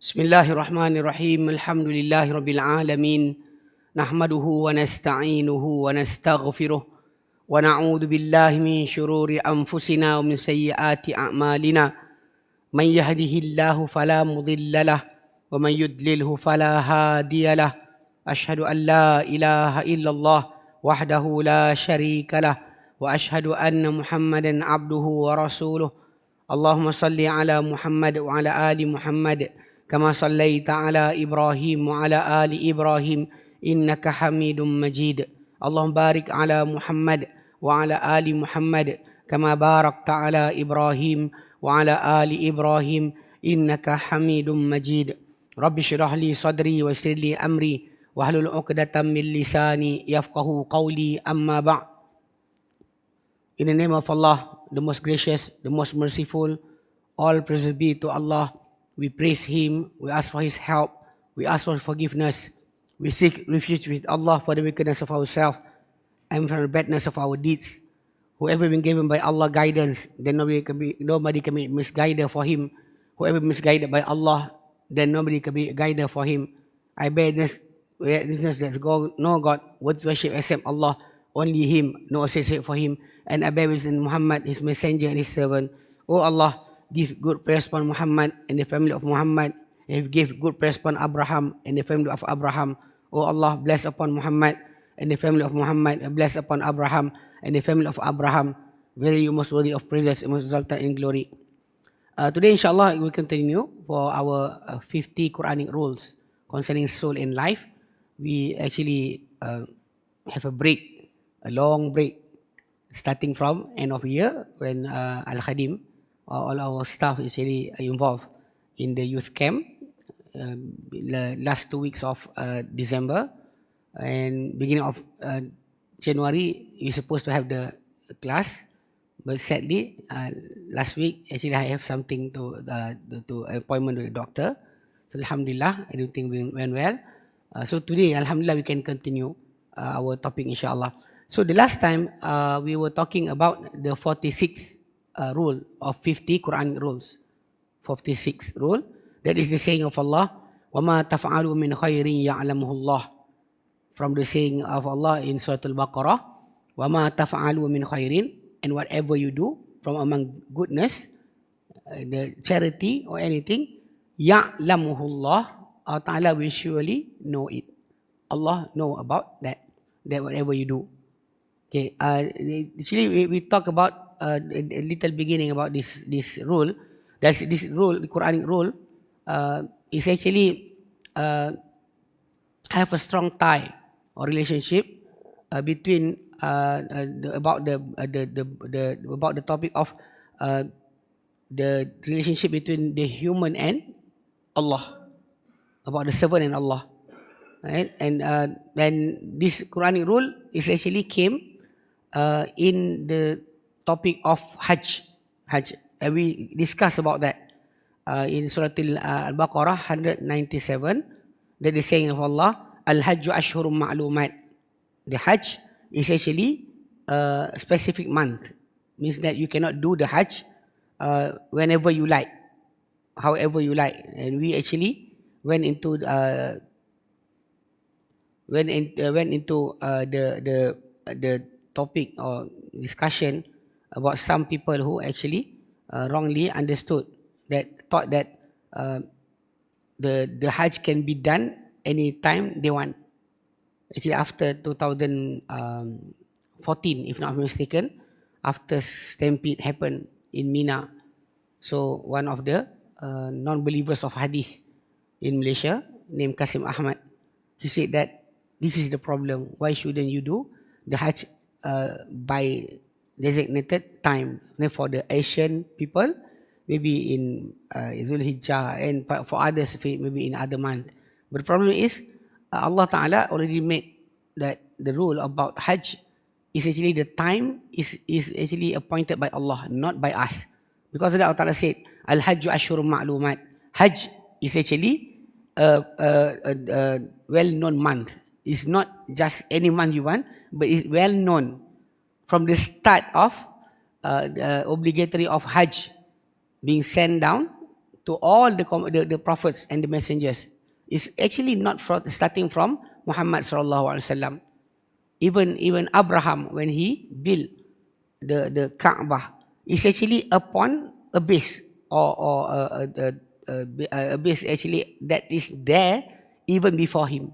Bismillahirrahmanirrahim. Alhamdulillahi rabbil alamin. Nahmaduhu wa nasta'inuhu wa nastaghfiruh. Wa na'udzu billahi min shururi anfusina wa min sayyiati a'malina. Man yahdihillahu fala mudilla lah wa man yudlilhu fala hadiya lah. Ashhadu an la ilaha illallah wahdahu la syarika lah wa ashhadu anna Muhammadan abduhu wa rasuluh. Allahumma salli ala Muhammad wa ala ali Muhammad kama sallaita ala Ibrahim wa ala ali Ibrahim innaka Hamidum Majid. Allahumma barik ala Muhammad wa ala ali Muhammad kama barakta ala Ibrahim wa ala ali Ibrahim innaka Hamidum Majid. Rabbi shrah li sadri wa yassir li amri wahlul 'uqdatam min lisani yafqahu qawli, amma ba'. In the name of Allah, the most gracious, the most merciful, all praise be to Allah. We praise Him, we ask for His help, we ask for forgiveness, we seek refuge with Allah for the wickedness of ourselves and from the badness of our deeds. Whoever been given by Allah guidance, then nobody can be misguided for him. Whoever misguided by Allah, then nobody can be guided for him. I bear witness that no God worth worship except Allah, only Him, no associate for Him. And I bear witness in Muhammad, His messenger and His servant. O Allah, give good praise upon Muhammad and the family of Muhammad, and give good praise upon Abraham and the family of Abraham. O Allah, bless upon Muhammad and the family of Muhammad, and bless upon Abraham and the family of Abraham. Very you most worthy of praises and most exalted in glory. Today, inshallah, we will continue for our 50 Quranic rules concerning soul and life. We actually have a break, a long break, starting from end of year when Al-Khadim, all our staff is really involved in the youth camp the last 2 weeks of December, and beginning of January we're supposed to have the class, but sadly last week actually I have something to appointment with the doctor. So Alhamdulillah, everything went well. So today Alhamdulillah we can continue our topic inshallah. So the last time we were talking about the 46th rule of 50 Quranic rules. 46th rule, that is the saying of Allah, وَمَا تَفْعَلُوا مِنْ خَيْرٍ يَعْلَمُهُ اللَّهُ. From the saying of Allah in Surah Al-Baqarah, وَمَا تَفْعَلُوا مِنْ خَيْرٍ, and whatever you do from among goodness, the charity or anything, يَعْلَمُهُ اللَّهُ, Allah Ta'ala will surely know it. Allah know about that whatever you do. Okay, actually we talk about a little beginning about this rule. That's this rule, the Quranic rule, is actually have a strong tie or relationship between about the topic of the relationship between the human and Allah, about the servant and Allah, right? And this Quranic rule is actually came in the topic of Hajj. We discussed about that in Surah Al-Baqarah 197. That is saying of Allah, Al-Hajju Ashhurum Ma'lumat. The Hajj is actually a specific month. Means that you cannot do the Hajj whenever you like, however you like. And we actually went into the topic or discussion about some people who actually wrongly understood that, thought that the Hajj can be done anytime they want. Actually, after 2014, if not mistaken, after Stampede happened in Mina. So one of the non-believers of Hadith in Malaysia, named Qasim Ahmad, he said that this is the problem. Why shouldn't you do the Hajj by designated time? For the Asian people, maybe in Dhul-Hijjah, and for others maybe in other month. But the problem is Allah Ta'ala already made that the rule about Hajj is actually the time is actually appointed by Allah, not by us. Because of that, Allah Ta'ala said, Al-Hajju Ashhurum Ma'lumat. Hajj is actually a well-known month. It's not just any month you want, but it's well known from the start of the obligatory of Hajj being sent down to all the prophets and the messengers. It's actually not starting from Muhammad sallallahu alaihi wasallam. Even Abraham, when he built the Kaabah, is actually upon a base or a base actually that is there even before him.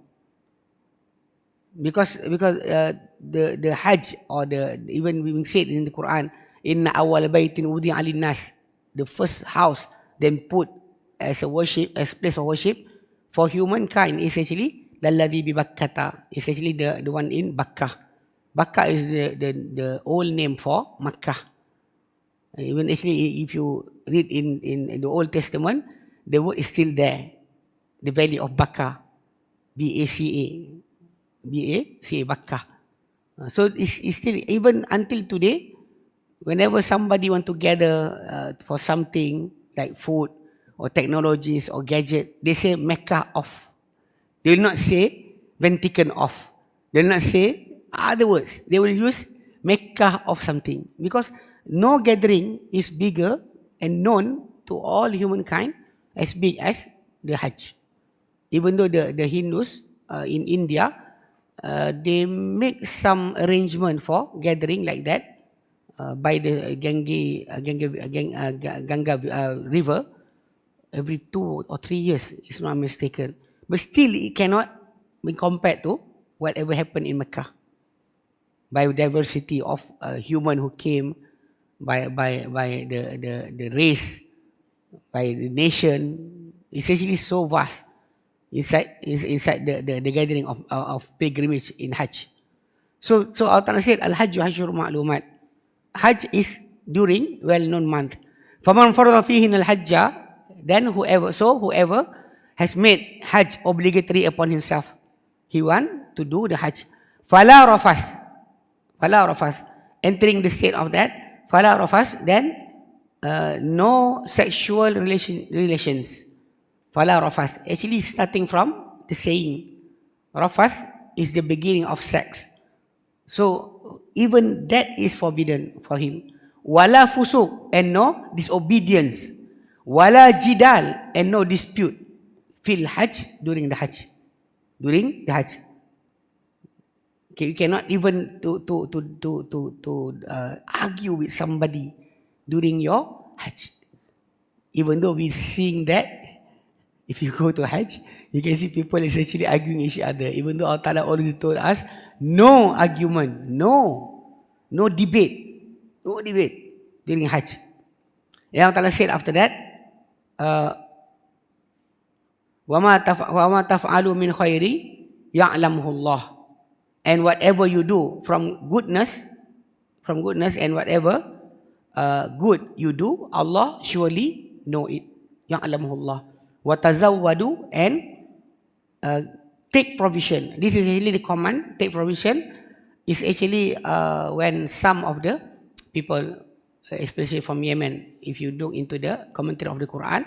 Because the Hajj or even we said in the Quran, inna awwal baitin wudi'a lin-nas, the first house then put as place of worship for humankind is actually lalladhi bi Bakkata, is actually the one in Bakkah. Bakkah is the old name for Makkah. Even actually if you read in the Old Testament, the word is still there, the valley of Bakkah, B-A-C-A, Bakkah. So it's still, even until today, whenever somebody want to gather for something like food or technologies or gadget, they say Mecca off. They will not say Vatican off. They will not say other words. They will use Mecca of something, because no gathering is bigger and known to all humankind as big as the Hajj. Even though the Hindus in India, they make some arrangement for gathering like that by the Ganga river every 2 or 3 years, if not mistaken. But still, it cannot be compared to whatever happened in Mecca. Biodiversity of human who came, by the race, by the nation, it's actually so vast inside the gathering of pilgrimage in Hajj. So Allah Ta'ala said, Al-Hajju Hashur Ma'lumat. Hajj is during well-known month. فَمَنْ فَرَضَ فِيهِنَ الْحَجَّ, then whoever has made Hajj obligatory upon himself, he want to do the Hajj. فَلَا رَفَث, entering the state of that, فَلَا رَفَث, then no sexual relations. Fala rafath, actually starting from the saying. Rafath is the beginning of sex. So even that is forbidden for him. Wala fusuk, and no disobedience. Wala jidal, and no dispute. Fil Hajj, during the Hajj. Okay, you cannot even to argue with somebody during your Hajj. Even though we're seeing that, if you go to Hajj, you can see people is actually arguing each other. Even though Allah Ta'ala already told us, no argument, no debate during Hajj. And Allah Ta'ala said after that, وَمَا تَفْعَلُوا مِنْ خَيْرٍ يَعْلَمُهُ اللَّهُ. And whatever you do from goodness and whatever good you do, Allah surely know it. يَعْلَمُهُ اللَّهُ. وَتَزَوَّدُوا, and take provision. This is actually the command. Take provision is actually when some of the people, especially from Yemen, if you look into the commentary of the Quran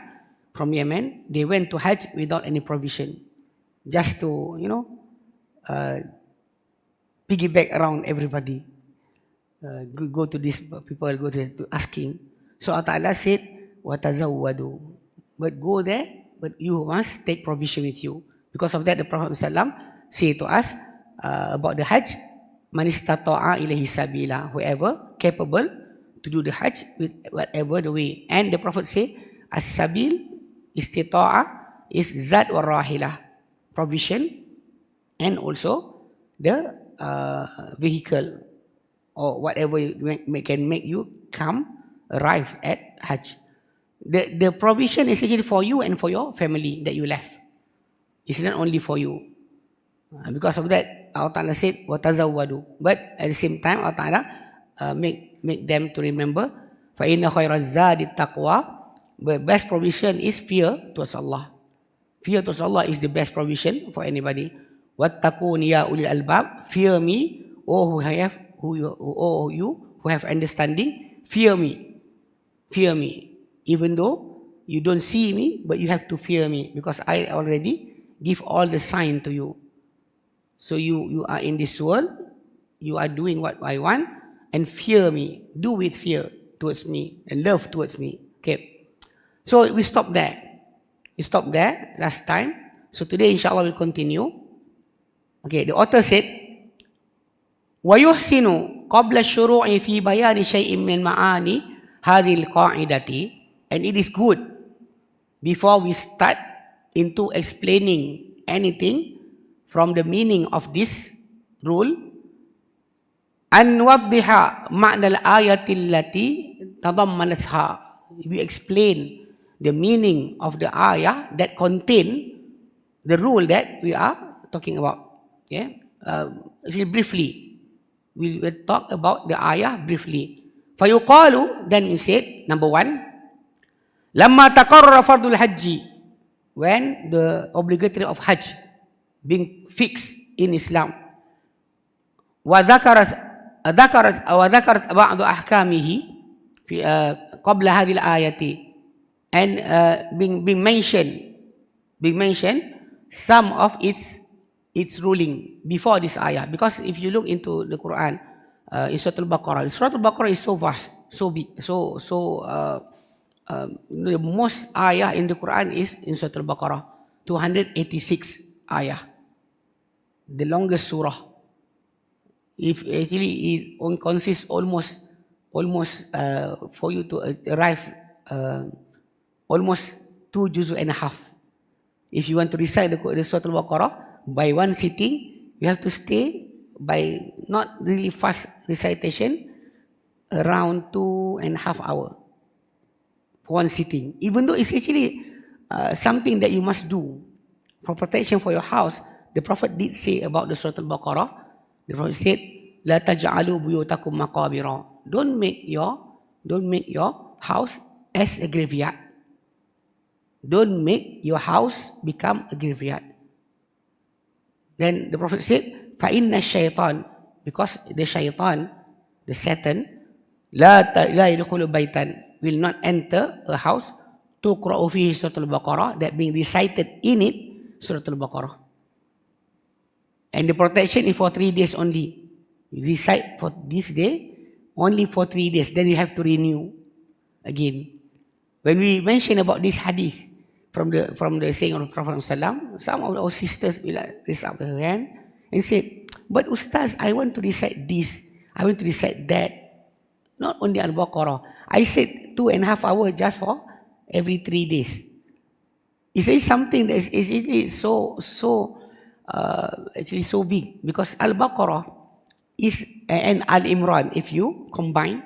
from Yemen, they went to Hajj without any provision, just to piggyback around everybody. Go to these people, go to asking. So Allah Ta'ala said, وَتَزَوَّدُوا, but go there, but you must take provision with you. Because of that, the Prophet ﷺ said to us about the Hajj, Man istata'a ilahi sabila, whoever capable to do the Hajj with whatever the way. And the Prophet said, as-sabil, istita'a, is zat wa rahilah, provision, and also the vehicle or whatever can make you arrive at Hajj. The provision is actually for you and for your family that you left. It's not only for you. Because of that, Allah Ta'ala said, وَتَزَوَّدُوا. But at the same time, Allah Ta'ala make them to remember, فَإِنَّ خَيْرَ الزَّادِ التَّقْوَى. The best provision is fear towards Allah. Fear towards Allah is the best provision for anybody. وَاتَّقُونِ يَا أُولِي الْأَلْبَابِ. Fear me, you who have understanding, fear me. Fear me. Even though you don't see me, but you have to fear me, because I already give all the sign to you. So you are in this world, you are doing what I want, and fear me. Do with fear towards me and love towards me. Okay. So we stop there. We stopped there last time. So today, inshallah, we'll continue. Okay, the author said, وَيُحْسِنُ قَبْلَ الشُّرُوعِ فِي بَيَانِ شَيْءٍ مِّن مَعَانِ هَذِهِ الْقَاعِدَةِ. And it is good, before we start into explaining anything from the meaning of this rule, أَنْ نُوَضِّحَ مَعْنَى الْآيَةِ الَّتِي تَضَمَّنَتْهَا. We explain the meaning of the ayah that contain the rule that we are talking about. Okay? Briefly, we will talk about the ayah briefly. فَيُقَالُ, then we said, number one, لَمَّا تَقَرَّ فَرْضُ الْحَجِّ, when the obligatory of Hajj being fixed in Islam, وذكرت بعض أحكامه في قبل هذه الآية, and being mentioned some of its ruling before this ayah. Because if you look into the Quran, in Surah Al-Baqarah is so vast, so big, the most ayah in the Quran is in Surah Al-Baqarah, 286 ayah, the longest surah. If actually it consists almost for you to arrive almost 2 juz and a half. If you want to recite the Surah Al-Baqarah by one sitting, you have to stay by not really fast recitation around 2.5 hours for one sitting. Even though it's actually something that you must do for protection for your house, the Prophet did say about the Surah Al-Baqarah. The Prophet said, "La taj'alu buyutakum maqabira." Don't make your house as a graveyard. Don't make your house become a graveyard. Then the Prophet said, فَإِنَّ الشَّيْطَانِ, because the shaitan, the Satan, لا يدخل بيتا, will not enter a house, تقرأ فيه Surah Al-Baqarah, that being recited in it, Surah Al-Baqarah. And the protection is for 3 days only. You recite for this day, only for 3 days. Then you have to renew again. When we mention about this hadith from the saying of the Prophet ﷺ, some of our sisters will raise up their hand and say, "But Ustaz, I want to recite this, I want to recite that. Not only Al-Baqarah. I said 2.5 hours just for every 3 days." Is it something that is really actually so big? Because Al-Baqarah is and Al-Imran, if you combine,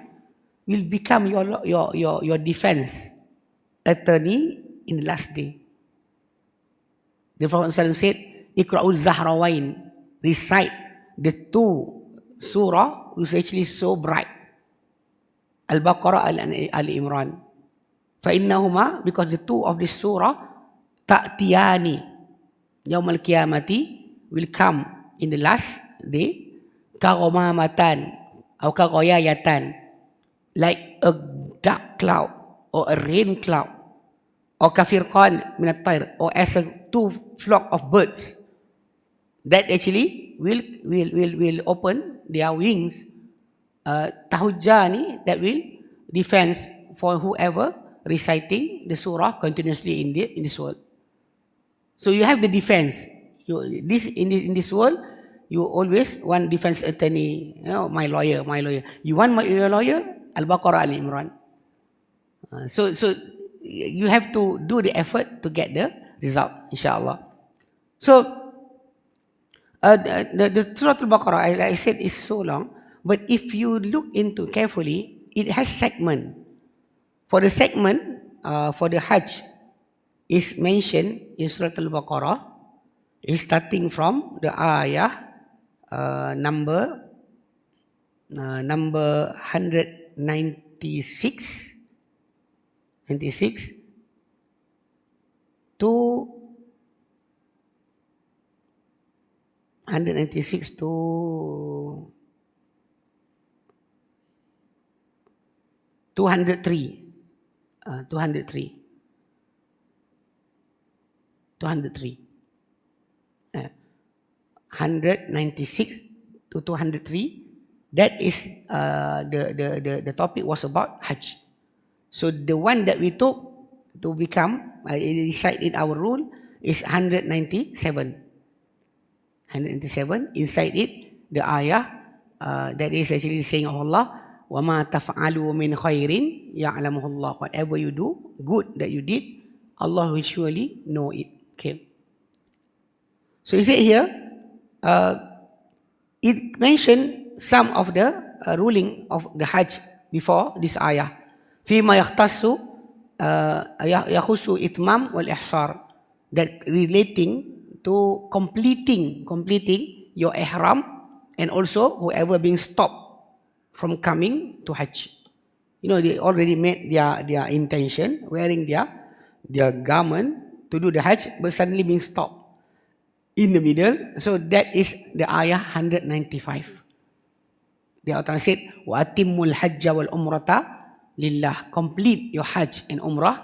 will become your defense attorney in the last day. The Prophet ﷺ said, "Iqra'u Zahrawain," recite the 2 surah which is actually so bright, Al-Baqarah and Al-Imran. فَإِنَّهُمَا, because the 2 of this surah, ta'tiyani yawm al-qiyamati, will come in the last day, kaghamamatan or kaghayayatan, like a dark cloud or a rain cloud, or kafirqan min at-tayr, or as a 2 flock of birds that actually will open their wings, tahujjani, that will defense for whoever reciting the surah continuously in this world. So you have the defense. In this world, you always want defense attorney. You know, my lawyer. You want your lawyer? Al-Baqarah, Al-Imran. So you have to do the effort to get the result, inshallah. So the Surah Al-Baqarah, as I said, is so long. But if you look into carefully, it has segment. For the segment, for the Hajj, is mentioned in Surah Al-Baqarah, is starting from the ayah number 196 to 196 to 203. 196 to 203. That is the topic was about Hajj. So the one that we took, to become, inside in our rule, is 197. 197, inside it, the ayah, that is actually saying of Allah, وَمَا تَفْعَلُوا مِنْ خَيْرٍ يَعْلَمُهُ اللَّهُ. Whatever you do, good that you did, Allah will surely know it. Okay. So he said here, it mentioned some of the ruling of the Hajj before this ayah. فِيمَا يَخْتَصُّ يَخُصُّ إِتْمَامْ وَالْإِحْصَارِ. That relating to completing your ihram, and also whoever being stopped from coming to Hajj. You know, they already made their intention, wearing their garment to do the Hajj, but suddenly being stopped in the middle. So that is the ayah 195. The author said, وَأَتِمُّ الْحَجَّ وَالْأُمْرَةَ لِلَّهِ. Complete your Hajj and Umrah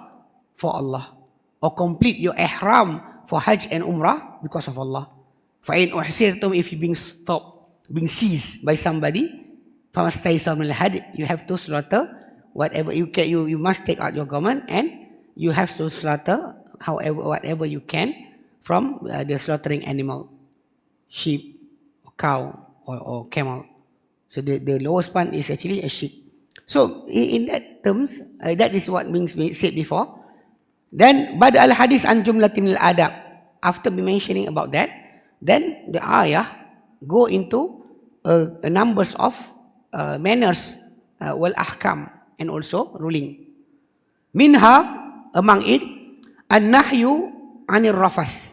for Allah. Or complete your ihram for Hajj and Umrah because of Allah. فَإِنْ أُحْسِرْتُمْ. If you're being stopped, being seized by somebody, فَمَسْتَيْسَرَ مِنَ الْهَدْيِ. You have to slaughter whatever you can. You must take out your garment, and you have to slaughter whatever you can from the slaughtering animal, sheep, or cow, or camel. So the lowest one is actually a sheep. So in that terms, that is what means we said before. Then bada al hadis an jumlatin al adab. After mentioning about that, then the ayah go into a numbers of manners, wal ahkam, and also ruling. Minha, among it, an-nahyu anir rafath.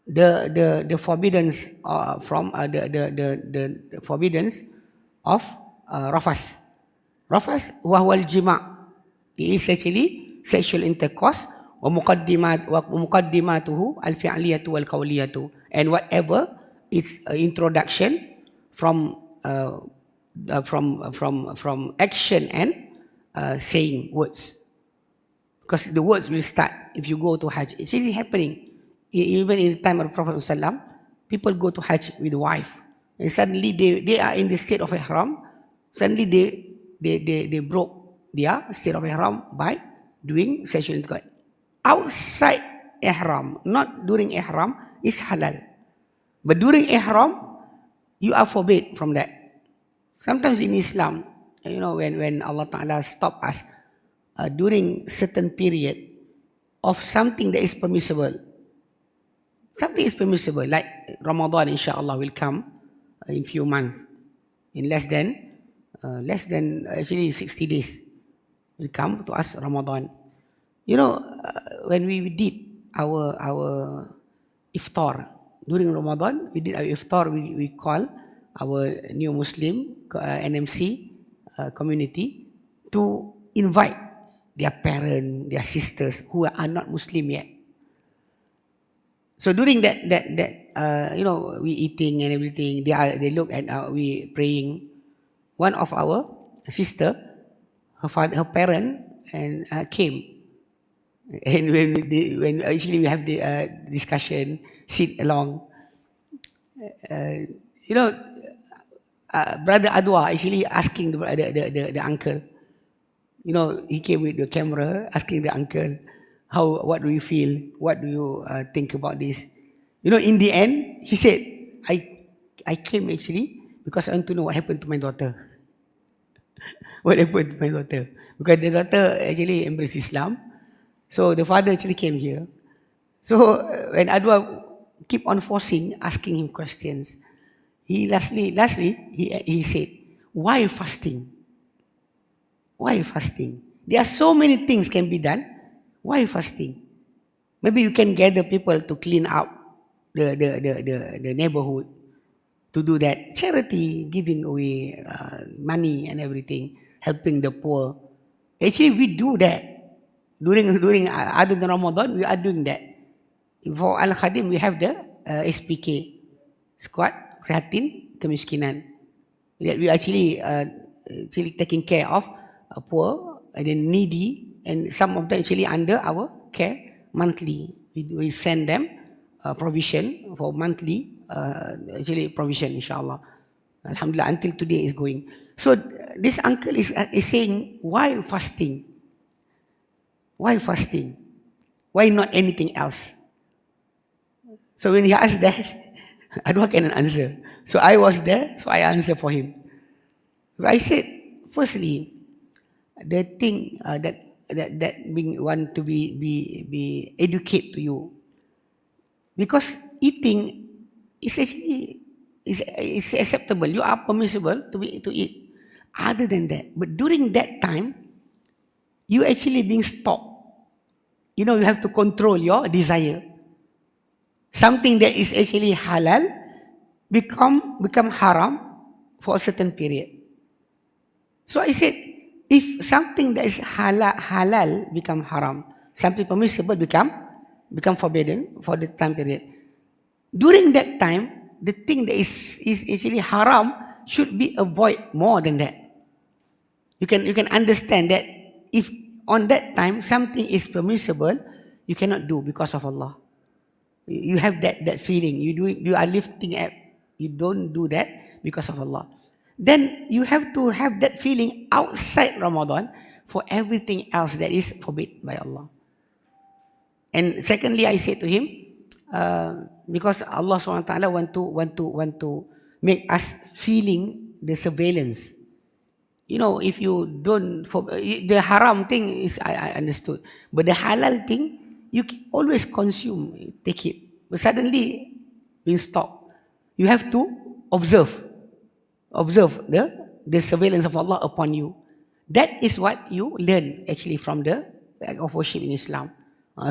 The forbiddance from the forbiddance of rafath. Rafath wa huwa al-jima'. It is actually sexual intercourse, wa muqaddimatuhu al-fi'liyatu wal-qawliyatu, and whatever its introduction from action and saying words. Because the words will start if you go to Hajj. It's really happening. Even in the time of the Prophet ﷺ, people go to Hajj with wife, and suddenly they are in the state of ihram. Suddenly they broke their state of ihram by doing sexual intercourse. Outside ihram, not during ihram, is halal. But during ihram, you are forbid from that. Sometimes in Islam, you know, when Allah Ta'ala stop us during certain period of something that is permissible. Something is permissible, like Ramadan, inshallah, will come in few months. In less than actually 60 days will come to us Ramadan. You know, when we did our iftar during Ramadan, we did our iftar. We call our new Muslim NMC community to invite their parents, their sisters who are not Muslim yet. So during that you know, we eating and everything, they look at we praying. One of our sister, her parent and came, and when actually we have the discussion, sit along. You know, Brother Adwa actually asking the uncle. You know, he came with the camera asking the uncle, what do you feel? What do you think about this? You know, in the end, he said, I came actually because I want to know what happened to my daughter. What happened to my daughter? Because the daughter actually embraced Islam. So the father actually came here. So when Adwa keep on forcing, asking him questions, he lastly he said, why fasting? Why fasting? There are so many things can be done. Why fasting? Maybe you can gather people to clean up the neighborhood, to do that. Charity, giving away money and everything, helping the poor. Actually, we do that. During other than Ramadan, we are doing that. For Al-Khadim, we have the SPK, Squad Prihatin Kemiskinan. We are actually taking care of poor and then needy, and some of them actually under our care monthly. We send them provision for monthly actually provision, inshallah. Alhamdulillah, until today is going. So this uncle is saying, why fasting? why fasting? Why not anything else? So when he asked that, I don't get an answer. So I was there, so I answered for him. I said, firstly, the thing that being want to be educate to you, because eating is actually is acceptable. You are permissible to eat. Other than that, but during that time, you actually being stopped. You know, you have to control your desire. Something that is actually halal become haram for a certain period. So I said, if something that is halal become haram, something permissible become forbidden for the time period. During that time, the thing that is actually haram should be avoided more than that. You can understand that if on that time something is permissible, you cannot do because of Allah. You have that feeling. You are lifting up. You don't do that because of Allah. Then you have to have that feeling outside Ramadan for everything else that is forbidden by Allah. And secondly, I said to him, because Allah SWT want to make us feeling the surveillance. You know, if you don't, the haram thing is I understood, but the halal thing you can always consume, take it, but suddenly being stopped. You have to observe the surveillance of Allah upon you. That is what you learn actually from the act of worship in Islam.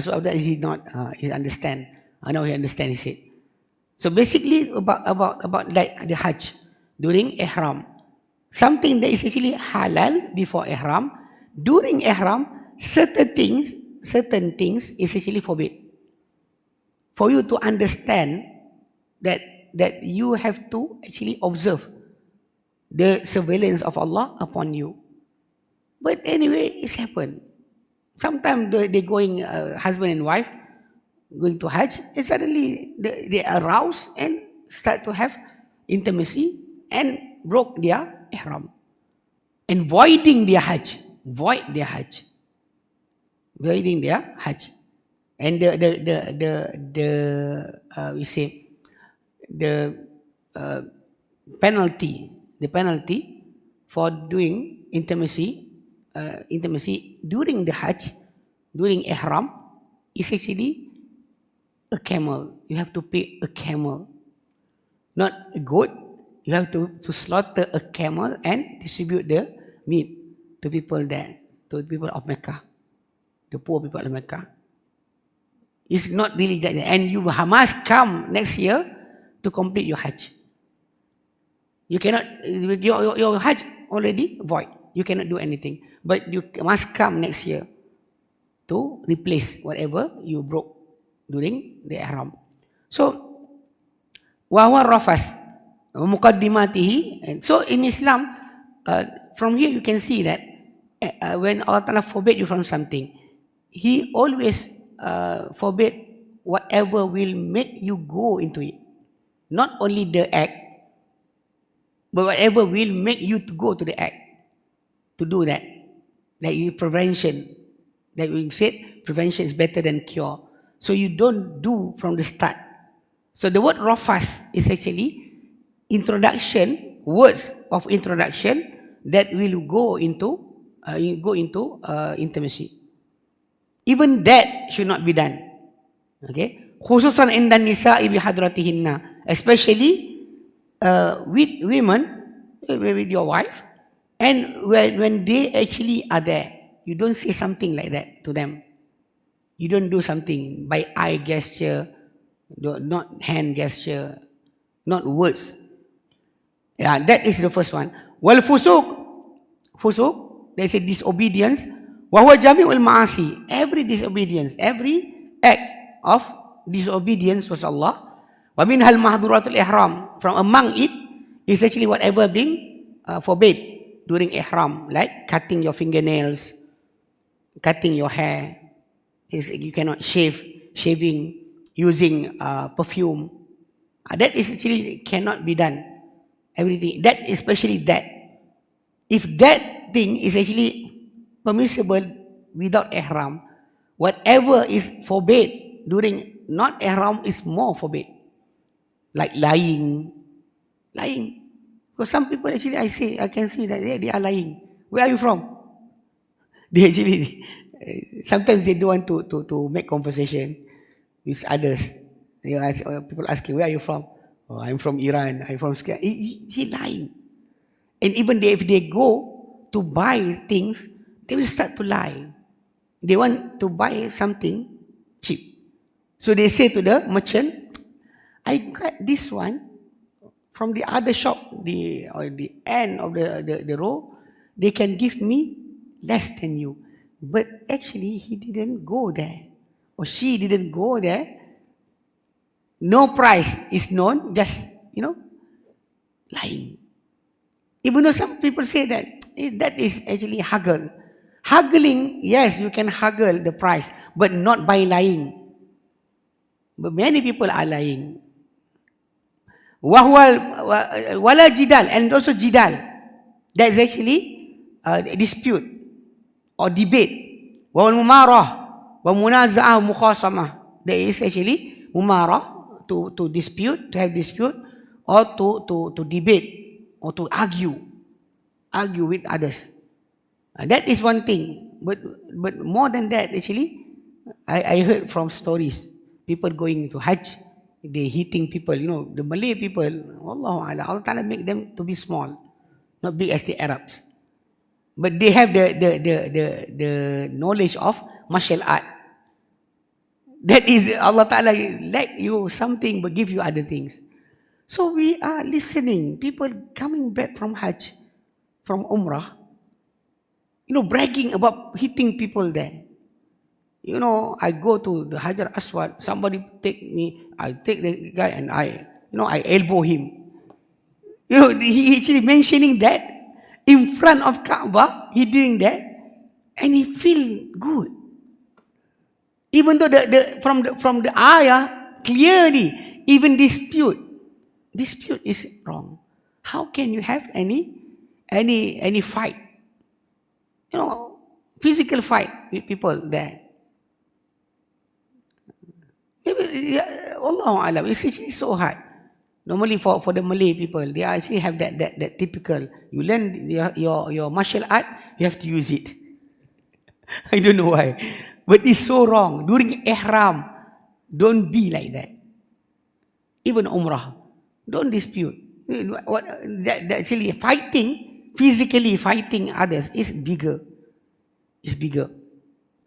So that he not he understand. I know he understand. He said. So basically about like the Hajj during Ihram, something that is actually halal before Ihram. During Ihram, certain things is actually forbidden. For you to understand that you have to actually observe the surveillance of Allah upon you. But anyway, it's happened. Sometimes they going, husband and wife, going to Hajj, and suddenly they arouse and start to have intimacy and broke their ihram. And voiding their Hajj. Voiding their Hajj. And we say, the penalty for doing intimacy during the Hajj, during Ihram, is actually a camel. You have to pay a camel, not a goat. You have to slaughter a camel and distribute the meat to people there, to the people of Mecca, the poor people of Mecca. It's not really that, and you must come next year to complete your Hajj. You cannot, your Hajj already void. You cannot do anything. But you must come next year to replace whatever you broke during the Ihram. So, وَهُوَ الرَّفَثُ وَمُقَدِّمَاتِهِ. And so in Islam, from here you can see that when Allah Ta'ala forbade you from something, He always forbade whatever will make you go into it. Not only the act, but whatever will make you to go to the act, to do that. Like prevention, like we said, prevention is better than cure. So you don't do from the start. So the word rafath is actually introduction, words of introduction that will go into intimacy. Even that should not be done. Okay? Khususan inda nisa'i bihadratihinna, especially with women, with your wife, and when they actually are there, you don't say something like that to them. You don't do something by eye gesture, not hand gesture, not words. Yeah, that is the first one. Fusuq, there is a disobedience. Wa huwa jami'ul ma'asi. Every disobedience, every act of disobedience was Allah. Wa minhal mahduratul ihram. From among it is actually whatever being forbade during ihram, like cutting your fingernails, cutting your hair. You cannot shaving, using perfume. That is actually cannot be done. Everything that, especially that. If that thing is actually permissible without ihram, Whatever is forbid during not ihram is more forbid. Like lying. Because some people actually, I can see that they are lying. Where are you from? They actually, sometimes they don't want to make conversation with others. People asking, where are you from? Oh, I'm from Iran. I'm from Sky. He lying. And even if they go to buy things, they will start to lie. They want to buy something cheap. So they say to the merchant, I got this one from the other shop, the end of the row. They can give me less than you. But actually, he didn't go there. Or she didn't go there. No price is known, just, lying. Even though some people say that, that is actually haggle. Haggling, yes, you can haggle the price, but not by lying. But many people are lying. Wala jidal, and also jidal. That is actually a dispute or debate. Wal mumarah, wa munaza'ah mukhasamah. That is actually mumarah, to dispute, to have dispute, or to debate, or to argue with others. That is one thing. But more than that, actually, I heard from stories. People going to Hajj, they hitting people, the Malay people, Allah Ta'ala make them to be small, not big as the Arabs. But they have the knowledge of martial art. That is, Allah Ta'ala let you something but give you other things. So we are listening. People coming back from Hajj, from Umrah, bragging about hitting people there. I go to the Hajar Aswad, somebody take me, I take the guy and I elbow him. He actually mentioning that in front of Kaaba, he doing that, and he feel good. Even though from the ayah, clearly, even dispute is wrong. How can you have any fight? Physical fight with people there. Maybe, Allah Alam, it's actually so hard. Normally for the Malay people, they actually have that typical, you learn your martial art, you have to use it. I don't know why. But it's so wrong. During ihram, don't be like that. Even Umrah, don't dispute. That actually physically fighting others is bigger. It's bigger.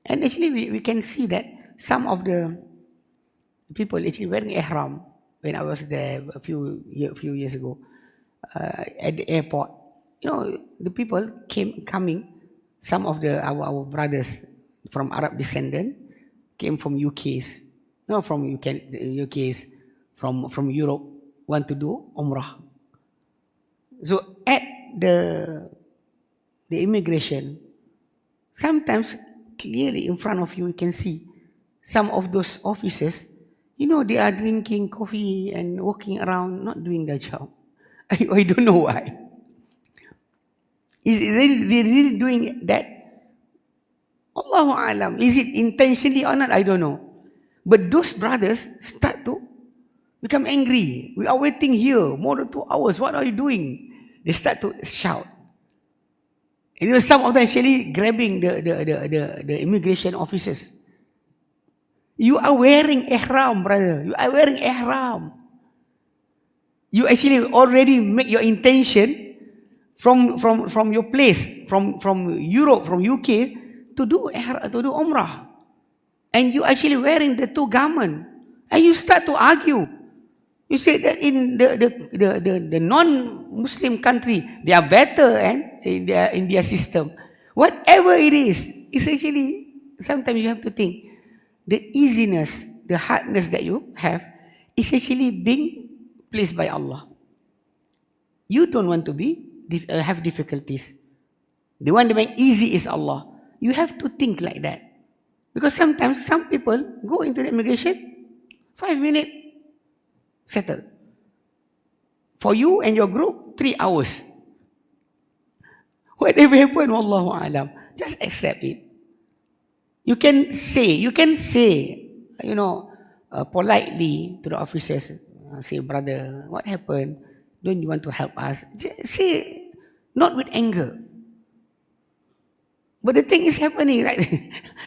And actually we can see that some of the people actually wearing ihram, when I was there a few years ago, at the airport, the people coming, some of our brothers from Arab descendant came from UKs, from Europe, want to do Umrah. So at the immigration, sometimes clearly in front of you can see some of those officers, they are drinking coffee and walking around, not doing their job. I don't know why. Is they really doing that? Allahu Alam. Is it intentionally or not? I don't know. But those brothers start to become angry. We are waiting here more than 2 hours. What are you doing? They start to shout. And some of them actually grabbing the immigration officers. You are wearing ihram, brother. You are wearing ihram. You actually already make your intention from your place, from Europe, from UK, to do Umrah. And you actually wearing the two garments. And you start to argue. You say that in the non-Muslim country, they are better and in their system. Whatever it is, it's actually, sometimes you have to think, the easiness, the hardness that you have, is actually being placed by Allah. You don't want to have difficulties. The one that makes easy is Allah. You have to think like that. Because sometimes some people go into the immigration, 5 minutes, settle. For you and your group, 3 hours. Whatever happened, Wallahu Alam, just accept it. You can say, politely to the officers, say, brother, what happened? Don't you want to help us? Just say, not with anger. But the thing is happening right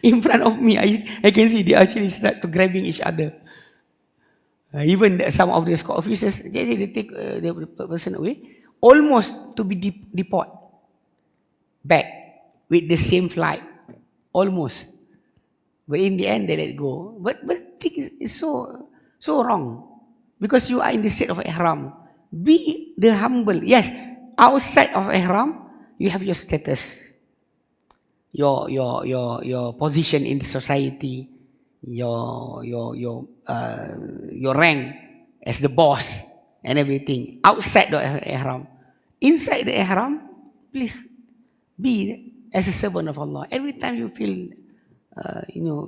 in front of me. I can see they actually start to grabbing each other. Even some of the escort officers, they take the person away, almost to be deported back with the same flight, almost. But in the end, they let go. But thing is so wrong, because you are in the state of ihram. Be the humble. Yes, outside of ihram, you have your status, your position in the society, your rank as the boss and everything outside the ihram. Inside the ihram, please be as a servant of Allah. Every time you feel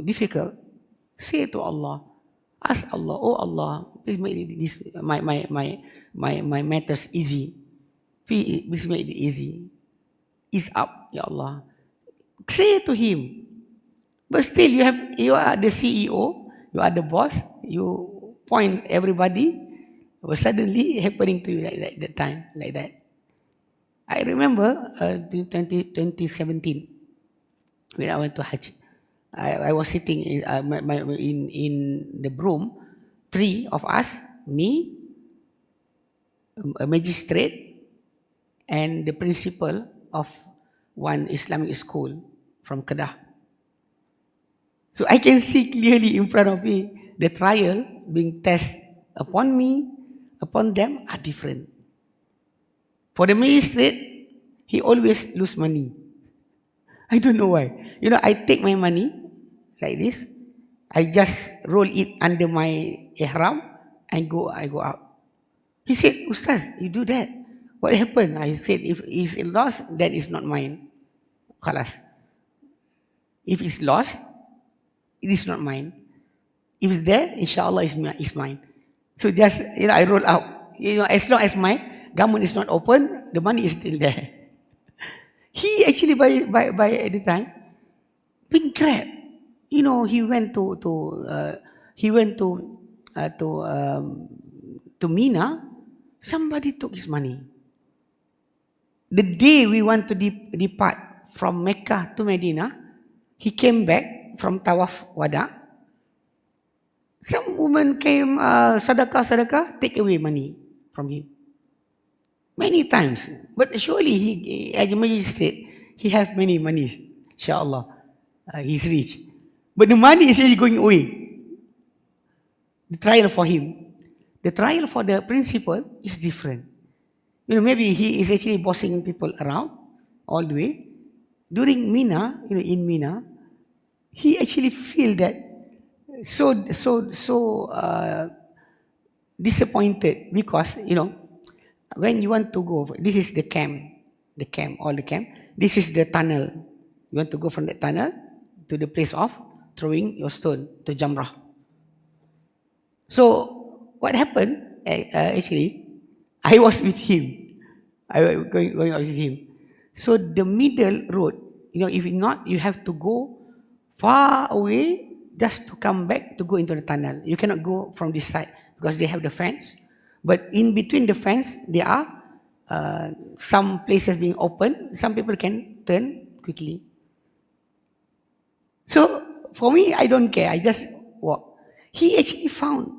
difficult, say to Allah, ask Allah, oh Allah, please make this my matters easy. Please make it easy. Ease up, Ya Allah. Say to Him. But still, you are the CEO, you are the boss, you point everybody, but suddenly happening to you like that time, like that. I remember 2017, when I went to Hajj, I was sitting in the room, three of us, me, a magistrate, and the principal of one Islamic school from Kedah. So I can see clearly in front of me, the trial being tested upon me, upon them are different. For the magistrate, he always lose money. I don't know why. I take my money like this. I just roll it under my ihram and I go out. He said, Ustaz, you do that. What happened? I said, if it's lost, then it's not mine. Khalas. If it's lost, it is not mine. If it's there, inshallah, it's mine. So just, I roll out. As long as my garment is not open, the money is still there. He actually, by at the time, been grabbed. He went to Mina. Somebody took his money. The day we want to depart from Mecca to Medina, he came back from Tawaf Wada. Some woman came, sadaqah, take away money from him. Many times. But surely he, as a magistrate, he has many monies. Inshallah. He's rich. But the money is really going away. The trial for him. The trial for the principal is different. Maybe he is actually bossing people around all the way. During Mina, in Mina, he actually feel that so disappointed because, when you want to go, this is the camp, all the camp. This is the tunnel. You want to go from the tunnel to the place of throwing your stone to Jamrah. So what happened? Actually, I was with him. I was going out with him. So the middle road, if not, you have to go far away just to come back to go into the tunnel. You cannot go from this side because they have the fence. But in between the fence, there are some places being open. Some people can turn quickly. So for me, I don't care. I just walk. He actually found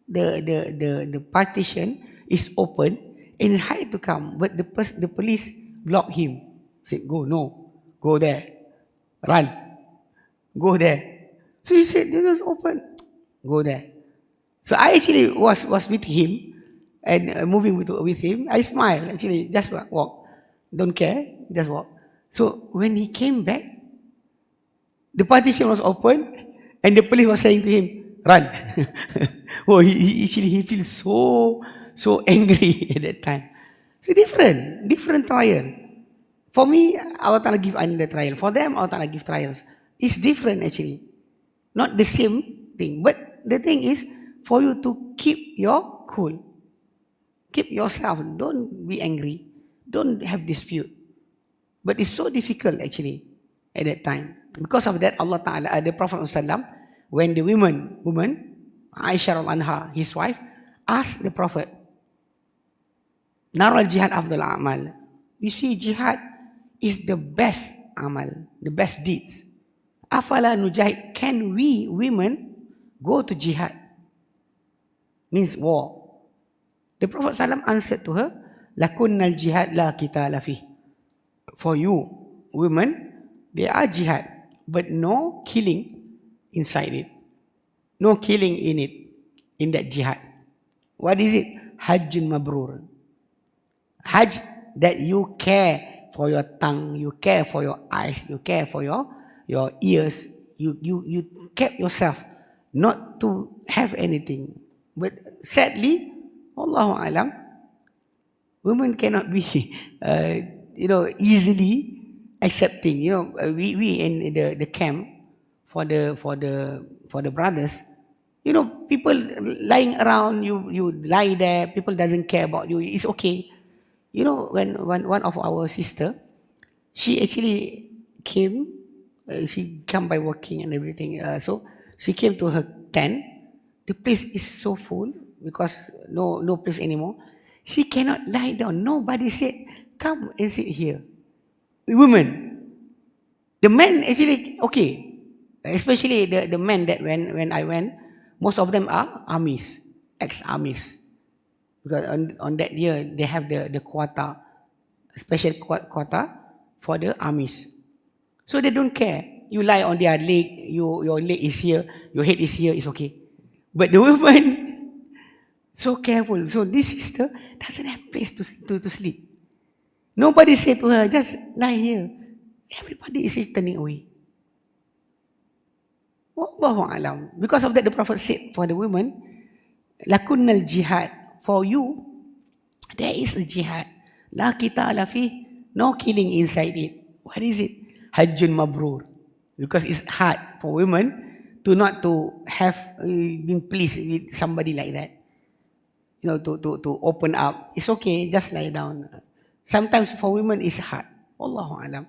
the partition is open and he had to come. But the police blocked him. Said, go there. Run. Go there. So he said, it's open. Go there. So I actually was with him and moving with him. I smiled, actually, just walk. Don't care, just walk. So when he came back, the partition was open and the police was saying to him, run. He feels so angry at that time. It's different trial. For me, Allah Ta'ala give another trial. For them, Allah Ta'ala give trials. It's different actually. Not the same thing. But the thing is, for you to keep your cool. Keep yourself. Don't be angry. Don't have dispute. But it's so difficult actually at that time. Because of that, Allah Ta'ala, the Prophet ﷺ, when the woman, Aisha anha, his wife, asked the Prophet, Nara al-jihad afdal amal. You see, jihad is the best amal, the best deeds. Afala nujahid, can we women go to jihad? Means war. The Prophet ﷺ answered to her, Lakunnal jihad la qitala fih. For you, women, there are jihad, but no killing inside it. No killing in it, in that jihad. What is it? Hajjun mabrur. Hajj, that you care for your tongue, you care for your eyes, you care for your ears. You kept yourself not to have anything. But sadly, Allahu Alam, women cannot be, easily accepting. We in the camp for the brothers. People lying around, you lie there, people doesn't care about you, it's okay. When one of our sister, she actually came, she come by walking and everything. So she came to her tent. The place is so full because no place anymore. She cannot lie down. Nobody said, come and sit here. The women. The men actually, okay. Especially the men that when I went, most of them are armies, ex-armies. Because on that year, they have the quota, special quota for the armies. So they don't care. You lie on their leg, your leg is here, your head is here, it's okay. But the woman, so careful. So this sister doesn't have place to sleep. Nobody said to her, just lie here. Everybody is turning away. Wallahu alam. Because of that, the Prophet said for the women, Lakunnal jihad. For you, there is a jihad. La qitala fih, no killing inside it. What is it? Hajjun mabrur. Because it's hard for women to have been pleased with somebody like that. To open up. It's okay, just lie down. Sometimes for women it's hard. Allahu alam.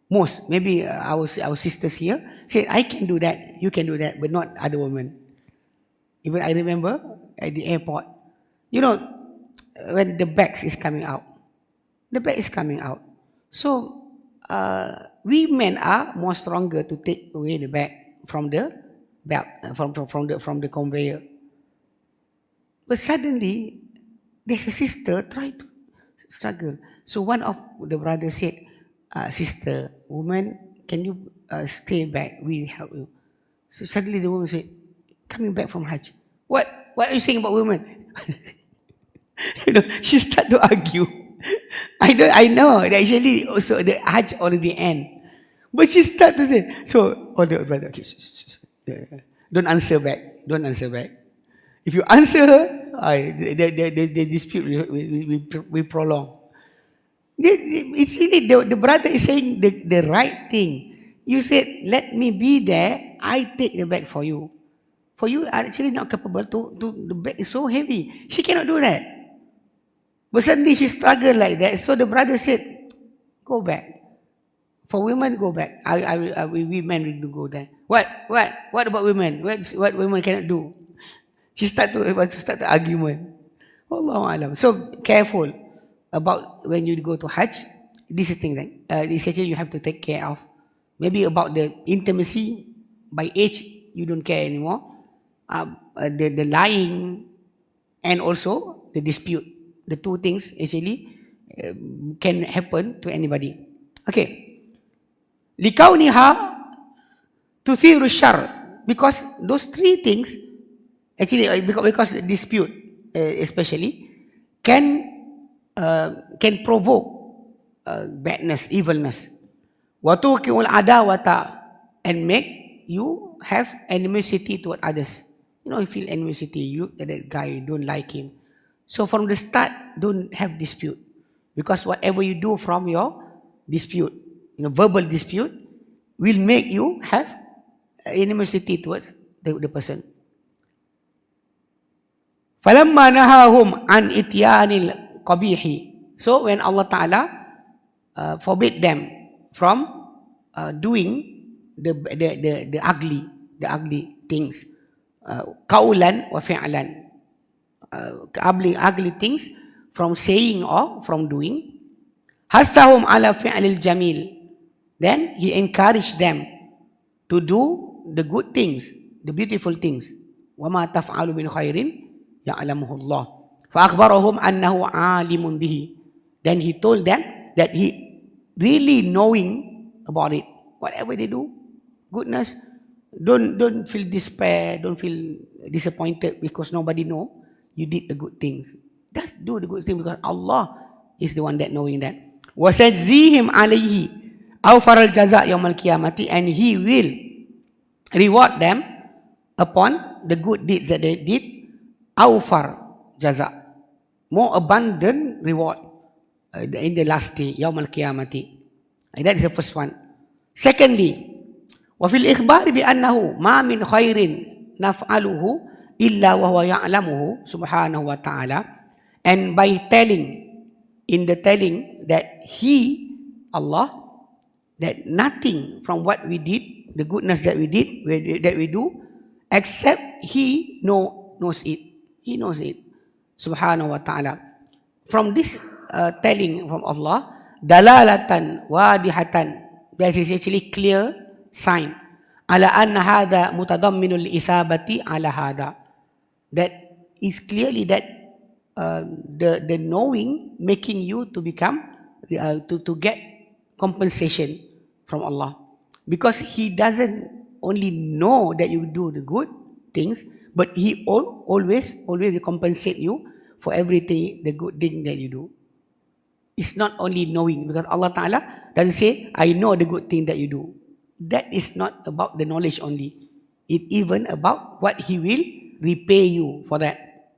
Most, maybe our sisters here say, I can do that, you can do that, but not other women. Even I remember at the airport, when the bags is coming out, the bag is coming out. So we men are more stronger to take away the bag from the belt, from the conveyor. But suddenly, there's a sister try to struggle. So one of the brothers said, sister, woman, can you stay back? We help you. So suddenly the woman said, coming back from Hajj. What are you saying about women? She started to argue. I know that actually also the Hajj already end. But she started to say, so all the brother, okay, don't answer back. Don't answer back. If you answer her, the dispute will prolong. It's really the brother is saying the right thing. You said, let me be there, I take the bag for you. For you are actually not capable the bag is so heavy. She cannot do that. But suddenly she struggled like that. So the brother said, go back. For women, go back. We men will go there. What about women? What women cannot do? She started the argument. Allahu alam. So careful about when you go to Hajj. This is thing that this actually you have to take care of. Maybe about the intimacy. By age, you don't care anymore. The lying and also the dispute. The two things actually can happen to anybody. Okay. Likauniha tuthiru shar. Because those three things, actually because dispute especially, can provoke badness, evilness. Watuqiul adawata, and make you have animosity toward others. You feel animosity, that guy, you don't like him. So from the start, don't have dispute. Because whatever you do from your dispute, verbal dispute, will make you have animosity towards the person. فَلَمَّا نَهَاهُمْ عَنْ إِتْيَانِ الْقَبِيحِ. So when Allah Ta'ala forbid them from doing the ugly things. Qawlan wa fi'lan. Ugly things from saying or from doing. Hathahum ala fi'lil jamil. Then he encouraged them to do the good things, the beautiful things. وَمَا تَفْعَلُ مِنْ خَيْرٍ يَعْلَمُهُ اللَّهُ فَأَخْبَرَهُمْ أَنَّهُ عَالِمٌ بِهِ. Then he told them that he really knowing about it. Whatever they do, goodness, don't feel despair, don't feel disappointed because nobody know you did the good things. Just do the good thing because Allah is the one that knowing that. وَسَجْزِيهِمْ عَلَيْهِ أَوْفَرَ الْجَزَاءِ يَوْمَ الْقِيَامَةِ. And he will reward them upon the good deeds that they did. Awfar jaza, more abundant reward in the last day, Yawm al-Qiyamati. That is the first one. Secondly, وفي الإخبار بأنه ما من خير نفعله إلا وهو يعلمه سبحانه وتعالى. And by telling, in the telling that He, Allah, that nothing from what we did, the goodness that we did, that we do, except He knows it. He knows it. Subhanahu wa ta'ala. From this telling from Allah, dalalatan wadihatan, that is actually clear sign. Ala anna hadha mutadamminul isabati ala hadha. That is clearly that the knowing making you to become, to get compensation from Allah. Because He doesn't only know that you do the good things, but He always will compensate you for everything, the good thing that you do. It's not only knowing, because Allah Ta'ala doesn't say, I know the good thing that you do. That is not about the knowledge only. It's even about what He will repay you for that.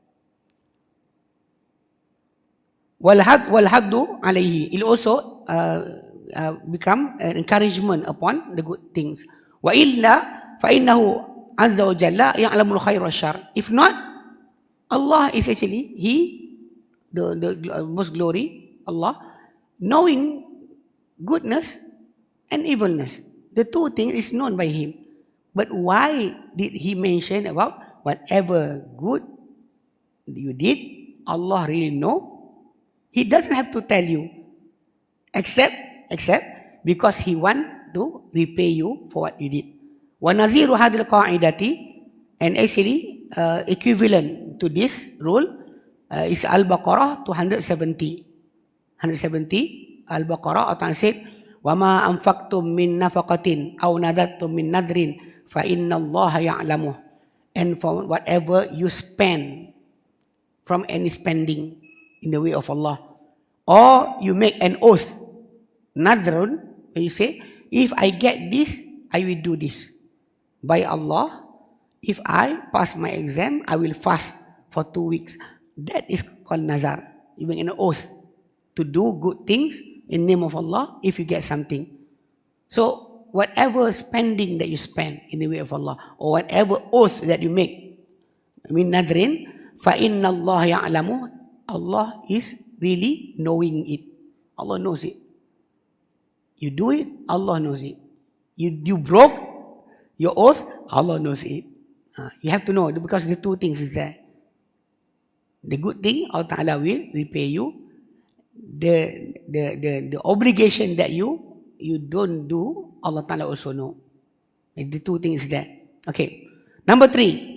Wal-haddu alayhi. It also become an encouragement upon the good things. Wa illa fa innahu azza wa jalla ya'lamul khair wa syarr. If not, Allah is actually He, the most glory, Allah, knowing goodness and evilness. The two things is known by Him. But why did He mention about whatever good you did, Allah really know? He doesn't have to tell you, except because He want to repay you for what you did. وَنَظِيرُ هَذِي الْقَاعِدَةِ. And actually, equivalent to this rule is Al-Baqarah 270. 170, Al-Baqarah, Allah said, وَمَا أَنفَقْتُم مِّن نَفَقَةٍ أَوْ نَذَرْتُم مِّن نَذْرٍ فَإِنَّ اللَّهَ يَعْلَمُهُ. And for whatever you spend from any spending in the way of Allah, or you make an oath, nadrun, when you say, if I get this, I will do this. By Allah, if I pass my exam, I will fast for 2 weeks. That is called nazar. You make an oath to do good things in the name of Allah if you get something. So, whatever spending that you spend in the way of Allah, or whatever oath that you make, min nadrin, فَإِنَّ اللَّهَ يَعْلَمُ. Allah is really knowing it. Allah knows it. You do it, Allah knows it. You broke your oath, Allah knows it. You have to know, because the two things is there. The good thing, Allah Ta'ala will repay you. The obligation that you don't do, Allah Ta'ala also know. The two things is there. Okay. Number 3.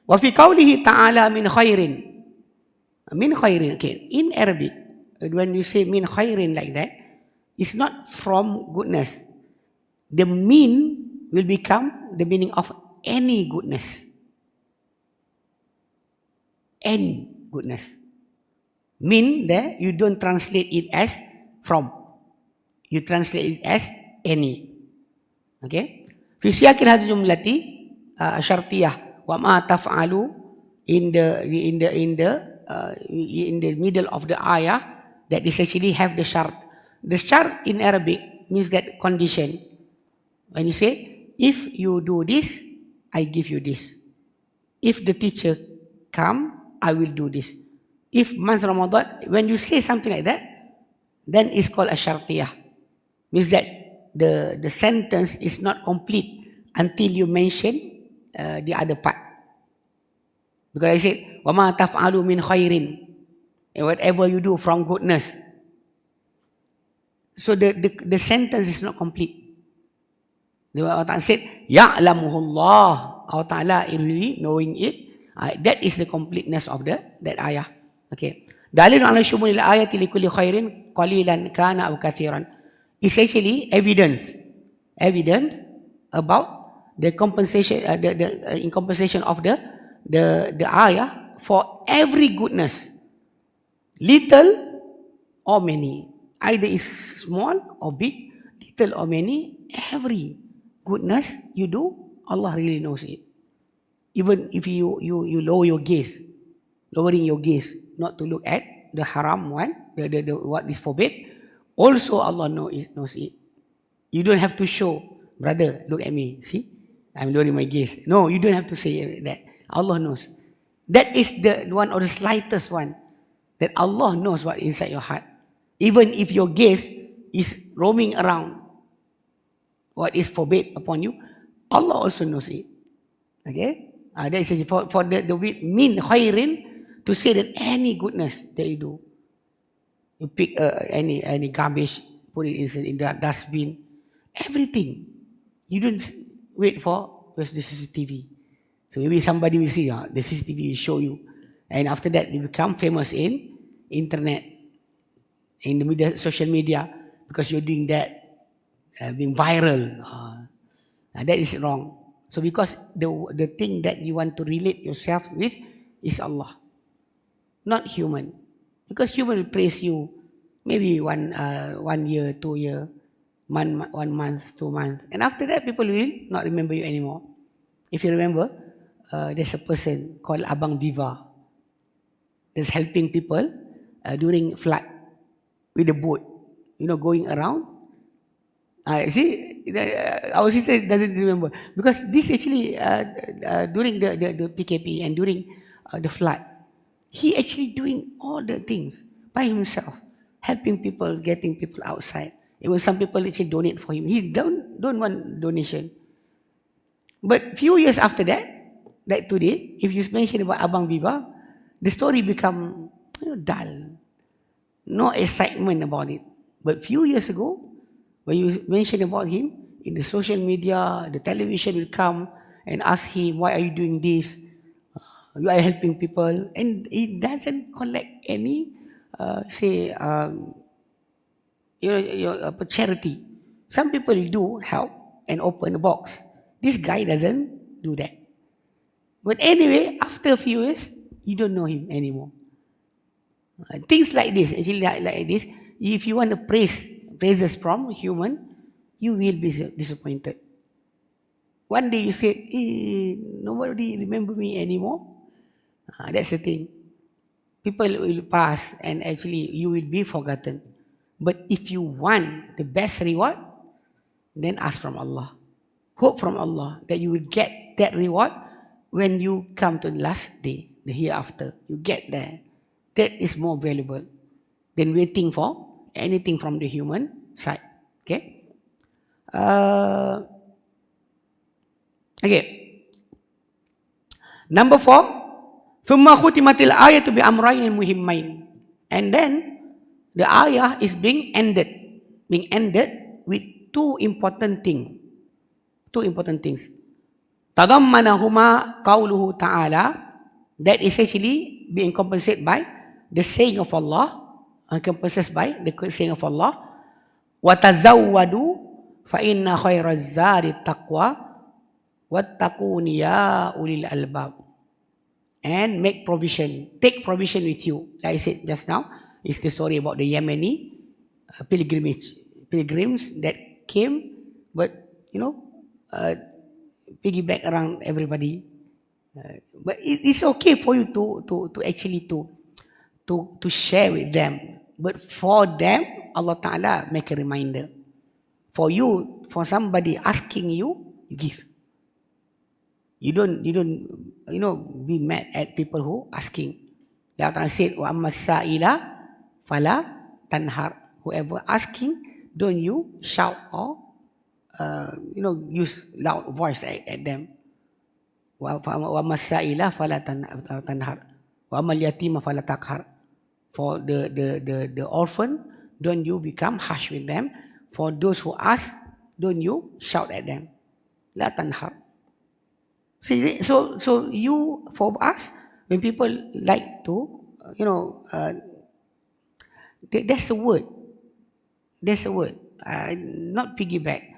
وَفِي قَوْلِهِ تَعَالَى مِنْ خَيْرٍ. Min khairin. Okay. In Arabic, when you say min khairin like that, it's not from goodness. The min will become the meaning of any goodness. Any goodness. Min there, you don't translate it as from. You translate it as any. Okay? Fi siyaqil hadhihi jumlati syartiyah wa ma taf'alu in the middle of the ayah, that is actually have the shart. The shart in Arabic means that condition. When you say, if you do this, I give you this. If the teacher come, I will do this. If month Ramadan, when you say something like that, then it's called a shartiyah. Means that the sentence is not complete until you mention the other part. Because I said, وَمَا تَفْعَلُوا مِنْ خَيْرٍ, and whatever you do from goodness. So the sentence is not complete. Allah Ta'ala said, يَعْلَمُهُ اللَّهُ, Allah Ta'ala really knowing it. That is the completeness of that ayah. Okay. Dalil ala shumulil ayati li kulli khairin qalilan kana aw kathiran. Essentially evidence about the compensation, in compensation of the ayah for every goodness, little or many, either is small or big, little or many, every goodness you do, Allah really knows it. Even if you lower your gaze, lowering your gaze, not to look at the haram one, the what is forbid, also Allah knows it. You don't have to show, brother, look at me, see, I'm lowering my gaze. No, you don't have to say that. Allah knows. That is the one or the slightest one, that Allah knows what is inside your heart. Even if your gaze is roaming around what is forbid upon you, Allah also knows it. Okay? That is for the min khairin, to say that any goodness that you do, you pick any garbage, put it in the dustbin, everything. You don't wait for where's the CCTV. So maybe somebody will see the CCTV will show you, and after that you become famous in internet, in the media, social media, because you're doing that, being viral. That is wrong. So because the thing that you want to relate yourself with is Allah, not human. Because human will praise you maybe 1 year, 2 year, 1 month, 2 months, and after that people will not remember you anymore. If you remember, there's a person called Abang Viva that's helping people during flood with a boat, going around. See, our sister doesn't remember, because this actually during the PKP and during the flood, he actually doing all the things by himself, helping people, getting people outside. Even some people actually donate for him. He don't want donation. But few years after that, like today, if you mention about Abang Viva, the story become dull, no excitement about it. But few years ago, when you mention about him, in the social media, the television will come and ask him, why are you doing this? You are helping people. And he doesn't collect any, charity. Some people will do help and open a box. This guy doesn't do that. But anyway, after a few years, you don't know him anymore. Things like this, actually like this, if you want to praises from human, you will be disappointed. One day you said, nobody remember me anymore. That's the thing. People will pass and actually you will be forgotten. But if you want the best reward, then ask from Allah. Hope from Allah that you will get that reward when you come to the last day, the hereafter. You get there. That is more valuable than waiting for anything from the human side. Okay? Number 4, ثُمَّ خُتِمَتِ الْآيَةُ بِأَمْرَيْنِ مُهِمَّيْنِ. And then the ayah is being ended with two important things. تَضَمَّنَهُمَا قَوْلُهُ تَعَالَى, that is actually being compensated by the saying of Allah, encompasses by the saying of Allah, وَتَزَوَّدُوا فَإِنَّ خَيْرَ الزَّادِ التَّقْوَى وَاتَّقُونِ يَا أُولِي الْأَلْبَابِ. And make provision, take provision with you. Like I said just now, it's the story about the Yemeni pilgrims that came, but piggyback around everybody. But it's okay for you to actually to share with them. But for them, Allah Ta'ala make a reminder. For you, for somebody asking you, you give. You don't be mad at people who asking. Allah Ta'ala said, wa amma sa'ila fala tanhar. Whoever asking, don't you shout or use loud voice at them. وَأَمَّا السَّائِلَ فَلَا تَنْهَرْ وَأَمَّا الْيَتِيمَ فَلَا تَقْهَرْ. For the orphan, don't you become harsh with them. For those who ask, don't you shout at them. لَا تَنْهَرْ. See, so for us, when people like to, there's a word. There's a word. Not piggyback.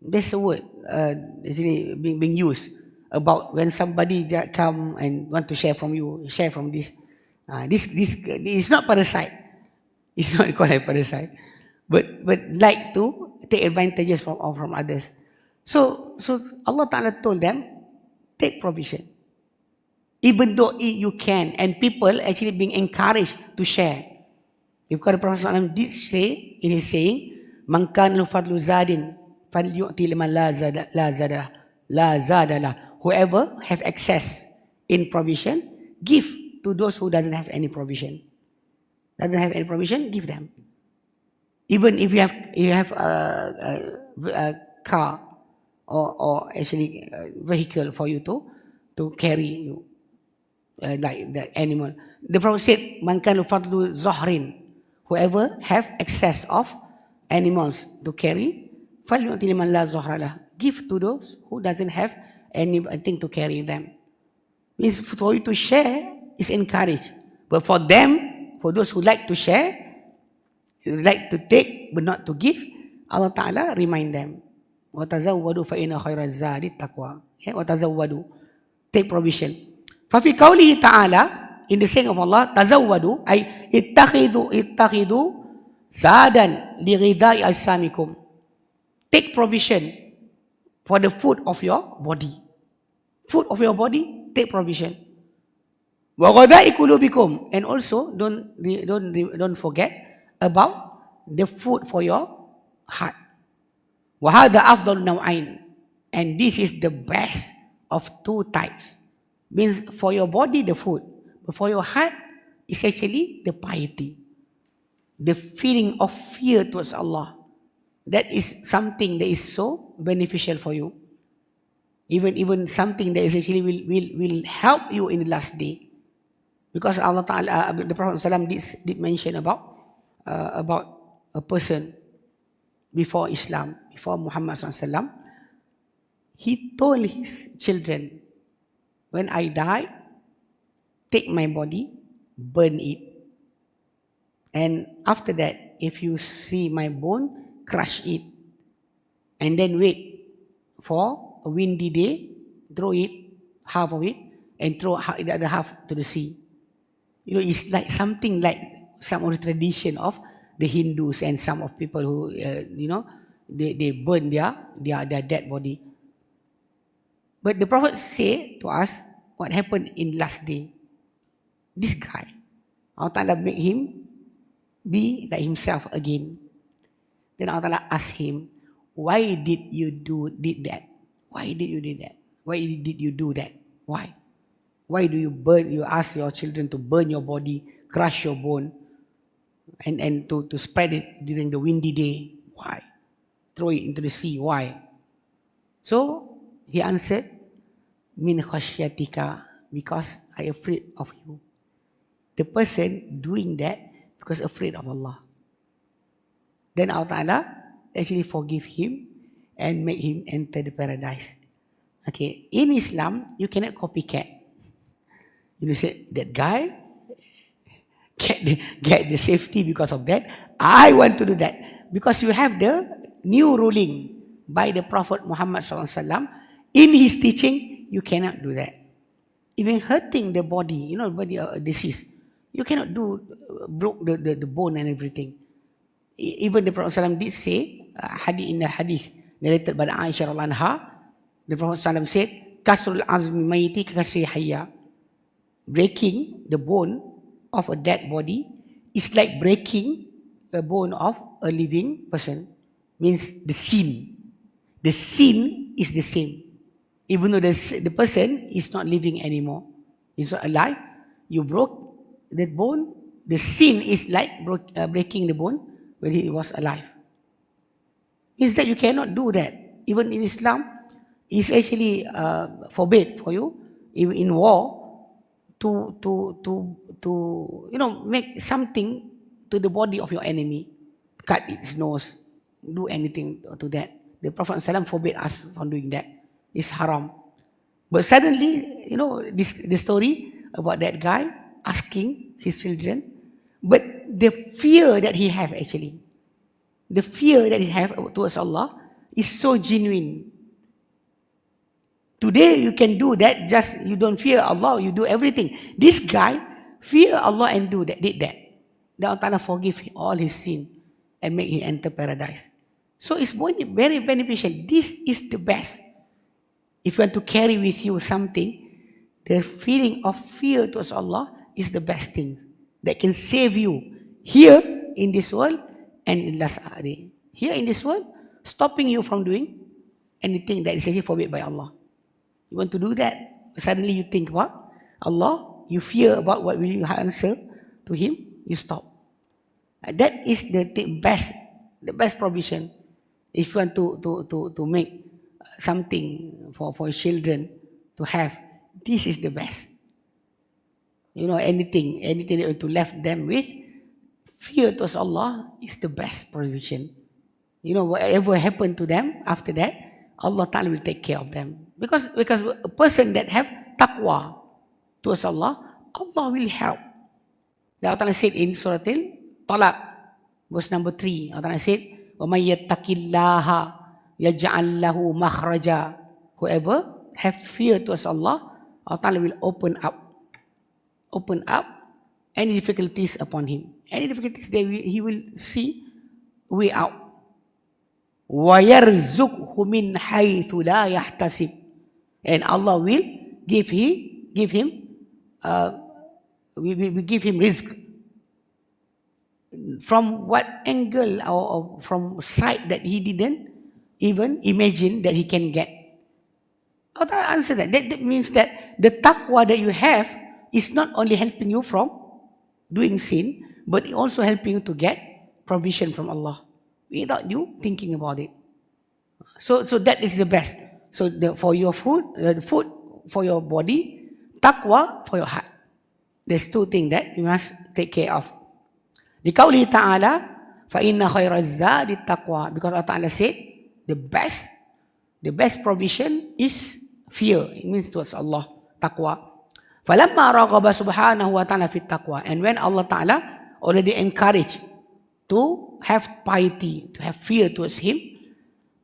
There's a word actually being used about when somebody that come and want to share from you, share from this. This is not parasite. It's not called a parasite, but like to take advantages from others. So Allah Ta'ala told them, take provision. Even though you can, and people actually being encouraged to share. Because the Prophet ﷺ did say, in his saying, Man kana lahu fadlu zadin falyu'ti liman la zadalah. Whoever have access in provision, give to those who doesn't have any provision. Doesn't have any provision, give them. Even if you have a car or actually a vehicle for you to carry you, like the animal. The Prophet said, Man kana lahu fadlu zahrin. Whoever have access of animals to carry, falyu'ti liman la zahra. Give to those who doesn't have anything to carry them. Means for you to share is encouraged. But for them, for those who like to share, like to take but not to give, Allah Ta'ala remind them. وَتَزَوَّدُوا فَإِنَّ خَيْرَ الزَّادِ التَّقْوَى. وَتَزَوَّدُوا. Take provision. فَفِي قَوْلِهِ تَعَالَى, in the saying of Allah, تَزَوَّدُوا أي اتَّخِذُوا زَادًا لِغِذَاءِ أَجْسَامِكُمْ. Take provision for the food of your body. Food of your body, take provision. وَغَذَاءِ قُلُوبِكُمْ. And also, don't forget about the food for your heart. وَهَذَا أَفْضَلُ نَوْعَيْنِ. And this is the best of two types. Means for your body, the food. But for your heart, it's actually the piety. The feeling of fear towards Allah. That is something that is so beneficial for you. Even something that is actually will help you in the last day. Because Allah Ta'ala, the Prophet ﷺ did mention about a person before Islam, before Muhammad ﷺ. He told his children, when I die, take my body, burn it. And after that, if you see my bone, crush it. And then wait for a windy day, throw it, half of it, and throw the other half to the sea. It's like something like some of the tradition of the Hindus and some of people who, they burn their dead body. But the Prophet said to us what happened in last day. This guy, Allah Ta'ala make him be like himself again. Then Allah Ta'ala asked him, why did you did that? Why did you do that? Why did you do that? Why? Why do you ask your children to burn your body, crush your bone, and to spread it during the windy day? Why? Throw it into the sea. Why? So he answered, Min khashyatika, because I afraid of you. The person doing that because afraid of Allah. Then Allah Ta'ala actually forgive him and make him enter the paradise. Okay, in Islam, you cannot copycat. You say, that guy get the safety because of that. I want to do that. Because you have the new ruling by the Prophet Muhammad SAW. In his teaching, you cannot do that. Even hurting the body, body disease, you cannot do, broke the bone and everything. Even the Prophet ﷺ did say, in the hadith narrated by Aisha radhiyallahu anha, the Prophet ﷺ said, Kasrul azmi mayti kasri hayya. Breaking the bone of a dead body is like breaking the bone of a living person. Means the sin. The sin is the same. Even though the person is not living anymore, is not alive, you broke that bone, the sin is like breaking the bone, when he was alive. Means that you cannot do that. Even in Islam, it's actually forbid for you, even in war, to make something to the body of your enemy, cut its nose, do anything to that. The Prophet ﷺ forbade us from doing that. It's haram. But suddenly, the story about that guy asking his children, but the fear that he have actually, the fear that he have towards Allah is so genuine. Today you can do that, just you don't fear Allah, you do everything. This guy fear Allah and did that. Then Allah Ta'ala forgive all his sin and make him enter paradise. So it's very beneficial. This is the best. If you want to carry with you something, the feeling of fear towards Allah is the best thing that can save you here in this world and in last day. Here in this world, stopping you from doing anything that is actually forbidden by Allah. You want to do that, suddenly you think what? Allah, you fear about what will you answer to Him, you stop. That is the best provision. If you want to make something for children to have, this is the best. Anything to left them with, fear towards Allah is the best provision. Whatever happened to them after that, Allah Ta'ala will take care of them. Because a person that have taqwa towards Allah, Allah will help. Allah Ta'ala said in Surah Al-Talaq, verse number 3, Allah Ta'ala said, وَمَنْ يَتَّقِ اللَّهَ يَجْعَلْ لَهُ مَخْرَجًا. Whoever have fear towards Allah, Allah Ta'ala will open up any difficulties upon him. Any difficulties, he will see way out. وَيَرْزُقْهُ مِنْ حَيْثُ لَا يَحْتَسِبْ. And Allah will give him rizq. From what angle or from side that he didn't even imagine that he can get. How do I answer that? That means that the taqwa that you have is not only helping you from doing sin, but also helping you to get provision from Allah without you thinking about it. So that is the best. So for your food for your body, taqwa for your heart. There's two things that you must take care of. Liqawlihi ta'ala, فَإِنَّ خَيْرَ الزَّادِ التَّقْوَى. Because Allah Ta'ala said, the best provision is fear. It means towards Allah, taqwa. فَلَمَّا رَغَبَ سُبْحَانَهُ وَتَعَالَى فِي التَّقْوَى. And when Allah Ta'ala already encouraged to have piety, to have fear towards Him,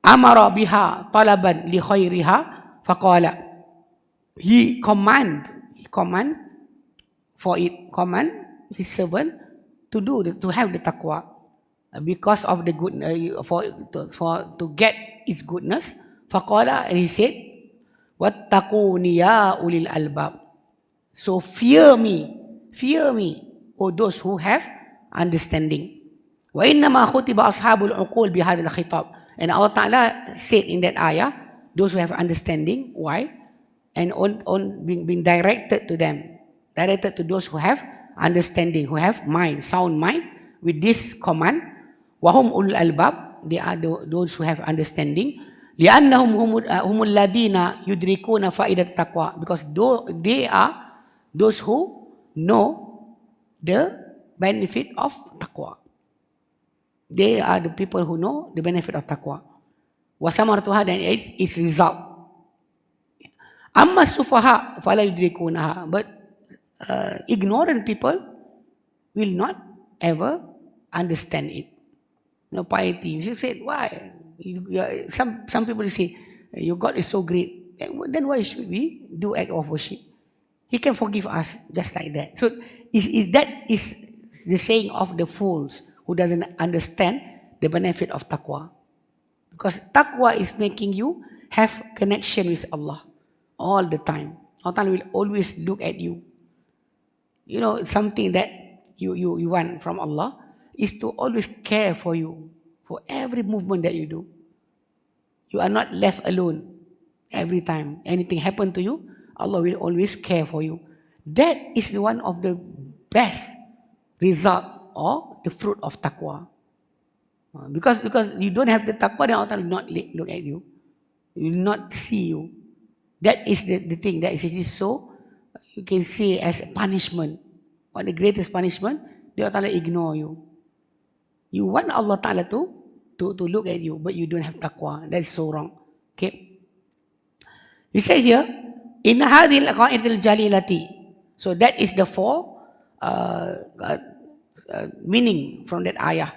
أَمَرَ بِهَا طَلَبًا لِخَيْرِهَا فَقَالَ. He command His servant to have the taqwa because of the good to get its goodness. Faqala, and he said, "Wattaquni ya ulil albab." So fear me, O those who have understanding. Wa innama khutiba ashabul uqul bihadzal khitab. And Allah Ta'ala said in that ayah, those who have understanding. Why? And on being directed to them, directed to those who have understanding, who have mind, sound mind, with this command, wahum ulul albab, they are those who have understanding, li'annahum humul ladina yudrikuna fa'idat taqwa, because they are those who know the benefit of taqwa. They are the people who know the benefit of taqwa. Wa samaratuha, and its result. Amma sufaha fala yudrikunaha, but ignorant people will not ever understand it. Piety. You said, why? Some people say, your God is so great. Then why should we do act of worship? He can forgive us just like that. So that is the saying of the fools who doesn't understand the benefit of taqwa. Because taqwa is making you have connection with Allah all the time. Allah will always look at you. Something that you want from Allah is to always care for you, for every movement that you do. You are not left alone every time. Anything happen to you, Allah will always care for you. That is one of the best result or the fruit of taqwa. Because you don't have the taqwa, then Allah will not look at you. He will not see you. That is the thing that is actually so, you can say as a punishment. What the greatest punishment? Allah Ta'ala ignore you. You want Allah Ta'ala to look at you, but you don't have taqwa. That's so wrong. Okay. He said here, in hadhil qa'idil jalilati. So that is the four meaning from that ayah.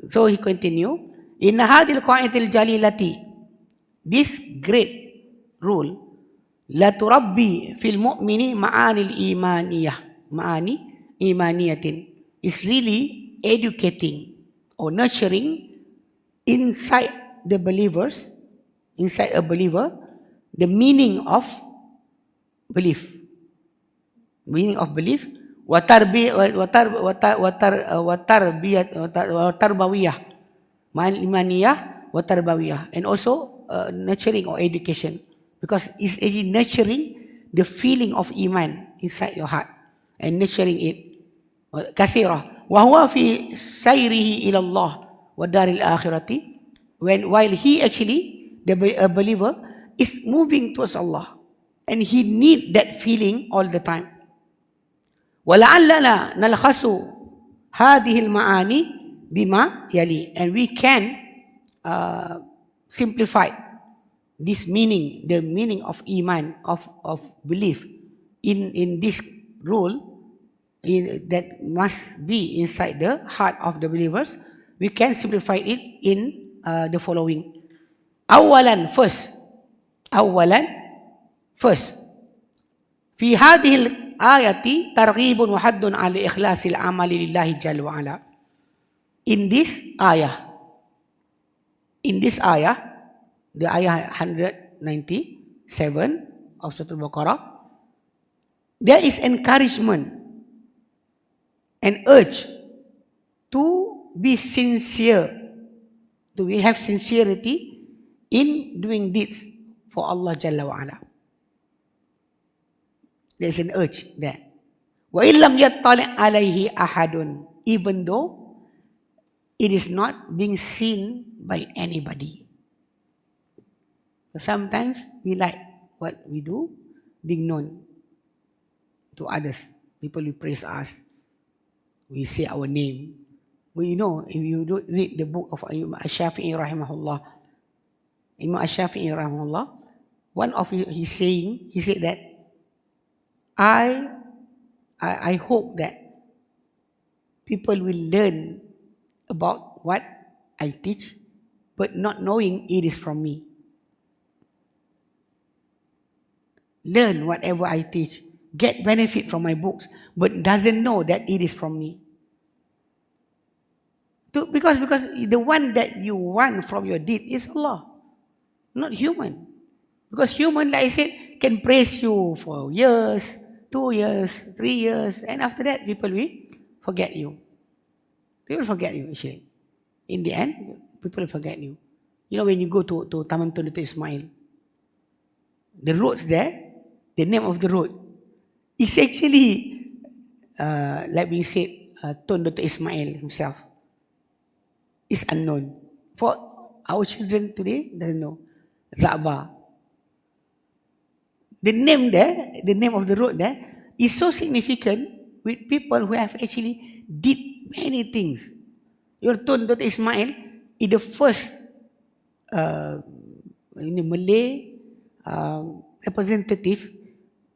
So he continue, in hadhil qa'idil jalilati. This great rule, la turabbi fil mu'mini ma'anil imaniyatin, is really educating or nurturing inside the believers, inside a believer, the meaning of belief. Meaning of belief, watarbawiyah, imaniyah, watarbawiyah, and also nurturing or education, because it's actually nurturing the feeling of iman inside your heart and nurturing it. Kathira, wa huwa fi sayrihi ila Allah wa daril akhirati, while he actually, the believer, is moving towards Allah, and he need that feeling all the time. وَلَعَلَّنَا نَلْخَصُ هَذِهِ الْمَعَانِي بِمَا يَلِي, and we can simplify this meaning, the meaning of iman, of belief, in this rule that must be inside the heart of the believers. We can simplify it in the following. First, في هذه الآية ترغيب وحد على إخلاص العمل لله جل وعلا. In this ayah, the ayah 197 of Surah Al-Baqarah, there is encouragement and urge to be sincere, to have sincerity in doing deeds for Allah Jalla wa'ala. There's an urge there. وَإِن لَمْ يَطَّلِعْ عَلَيْهِ أَحَدٌ, even though it is not being seen by anybody. Sometimes we like what we do being known to others. People will praise us. We say our name. We know, if you do read the book of Imam Ash-Shafi'i rahimahullah, one of his saying, he said that, I hope that people will learn about what I teach, but not knowing it is from me. Learn whatever I teach, get benefit from my books, but doesn't know that it is from me. Because the one that you want from your deed is Allah, not human. Because human, like I said, can praise you for years, 2 years, 3 years, and after that, people will forget you. People forget you, actually. In the end, people will forget you. You know, when you go to Taman Tun Dato' Ismail, the roads there, the name of the road, is actually, like we said, Tun Dato' Ismail himself, is unknown. For our children today, doesn't know. Za'ba. The name there, the name of the road there, is so significant with people who have actually did many things. Your Tun Dato' Ismail is the first Malay representative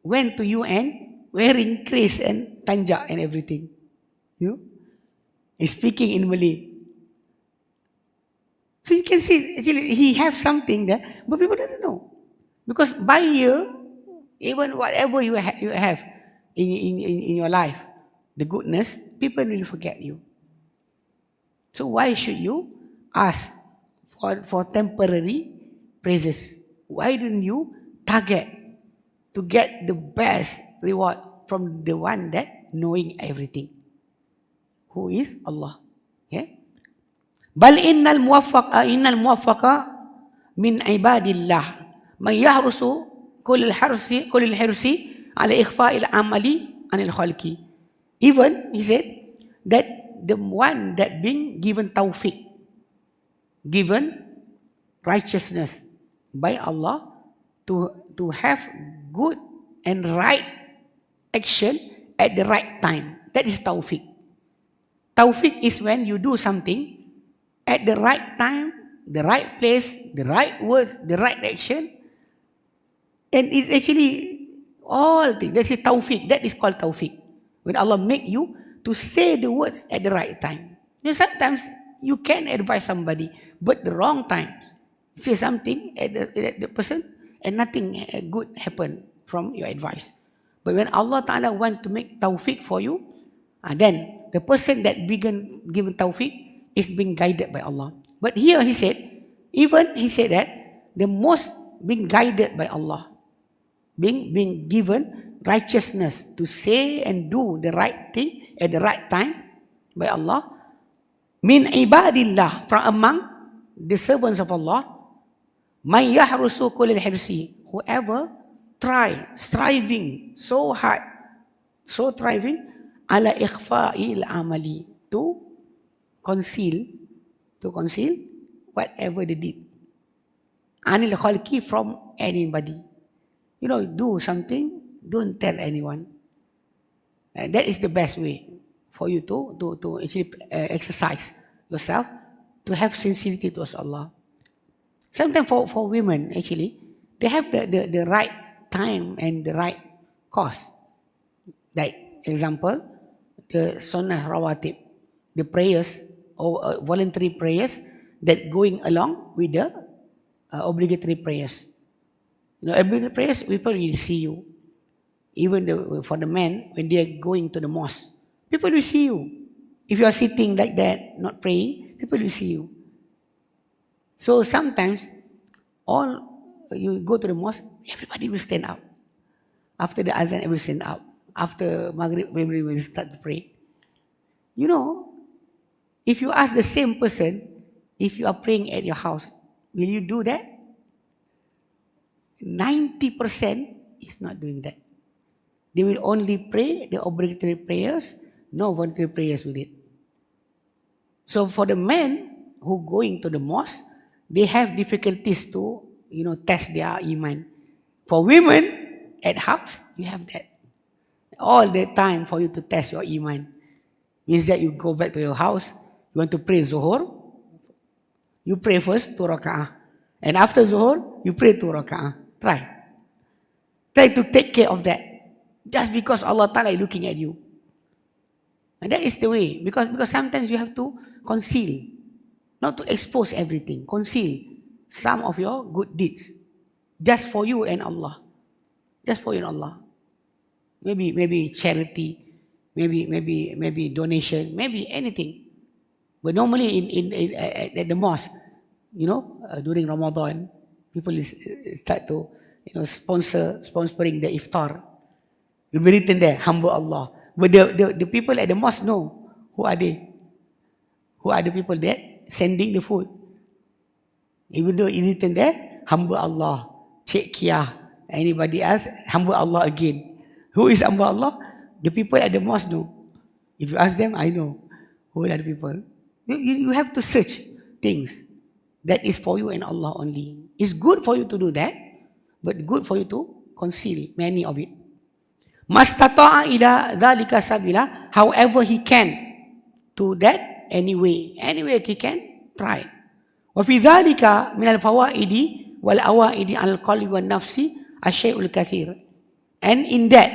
went to UN wearing crease and tanjak and everything. You know? He's speaking in Malay. So you can see, actually, he have something there, but people doesn't know. Because by year, even whatever you have in your life, the goodness, people will forget you. So why should you ask for temporary praises? Why don't you target to get the best reward from the one that knowing everything, who is Allah? Okay? Bal innal muwaffaqa min ibadillah man yahrusu kulil hirsi ala ikhfa'il amali anil khalqi. Even, he said, that the one that being given tawfiq, given righteousness by Allah to have good and right action at the right time. That is tawfiq. Tawfiq is when you do something at the right time, the right place, the right words, the right action. And it's actually all things. That's a tawfiq. That is called tawfiq. When Allah make you to say the words at the right time. You know, sometimes you can advise somebody, but the wrong times. You say something at the person and nothing good happen from your advice. But when Allah Ta'ala want to make tawfiq for you, then the person that given tawfiq is being guided by Allah. But here he said that the most being guided by Allah, being given righteousness to say and do the right thing at the right time by Allah, min ibadillah, from among the servants of Allah, man yahrusu kullal hirsi, whoever striving so hard, ala ikhfa'il amali, to conceal whatever they did, anil khalqi, from anybody. You know, do something, don't tell anyone. And that is the best way for you to actually exercise yourself, to have sincerity towards Allah. Sometimes for women, actually, they have the right time and the right cause. Like, example, the sunnah rawatib, the prayers or voluntary prayers that going along with the obligatory prayers. You know, obligatory prayers, people will see you. Even for the men, when they are going to the mosque, people will see you. If you are sitting like that, not praying, people will see you. So sometimes, you go to the mosque, everybody will stand up. After the azan, everybody will stand up. After Maghrib, everybody will start to pray. You know, if you ask the same person, if you are praying at your house, will you do that? 90% is not doing that. They will only pray the obligatory prayers, no voluntary prayers with it. So for the men who going to the mosque, they have difficulties to, test their iman. For women at house, you have that. All the time for you to test your iman. Means that you go back to your house, you want to pray Zuhur, you pray first 2 raka'ah. And after Zuhur, you pray 2 raka'ah. Try to take care of that. Just because Allah Ta'ala is looking at you. And that is the way. Because sometimes you have to conceal. Not to expose everything. Conceal some of your good deeds. Just for you and Allah. Just for you and Allah. Maybe charity. Maybe donation. Maybe anything. But normally at the mosque, during Ramadan, people start to sponsoring the iftar. You'll be written there, humble Allah. But the people at the mosque know who are they. Who are the people there sending the food. Even though it's written there, humble Allah, Cik Kia, anybody else, humble Allah again. Who is humble Allah? The people at the mosque know. If you ask them, I know. Who are the people? You have to search things that is for you and Allah only. It's good for you to do that, but good for you to conceal many of it. Mastata'a ila dhalika sabila, however he can to that anyway he can try. Wa fi dhalika min al-fawa'idi wal awa'idi al-qalbi wan nafsi asyai'ul kathir. And in that,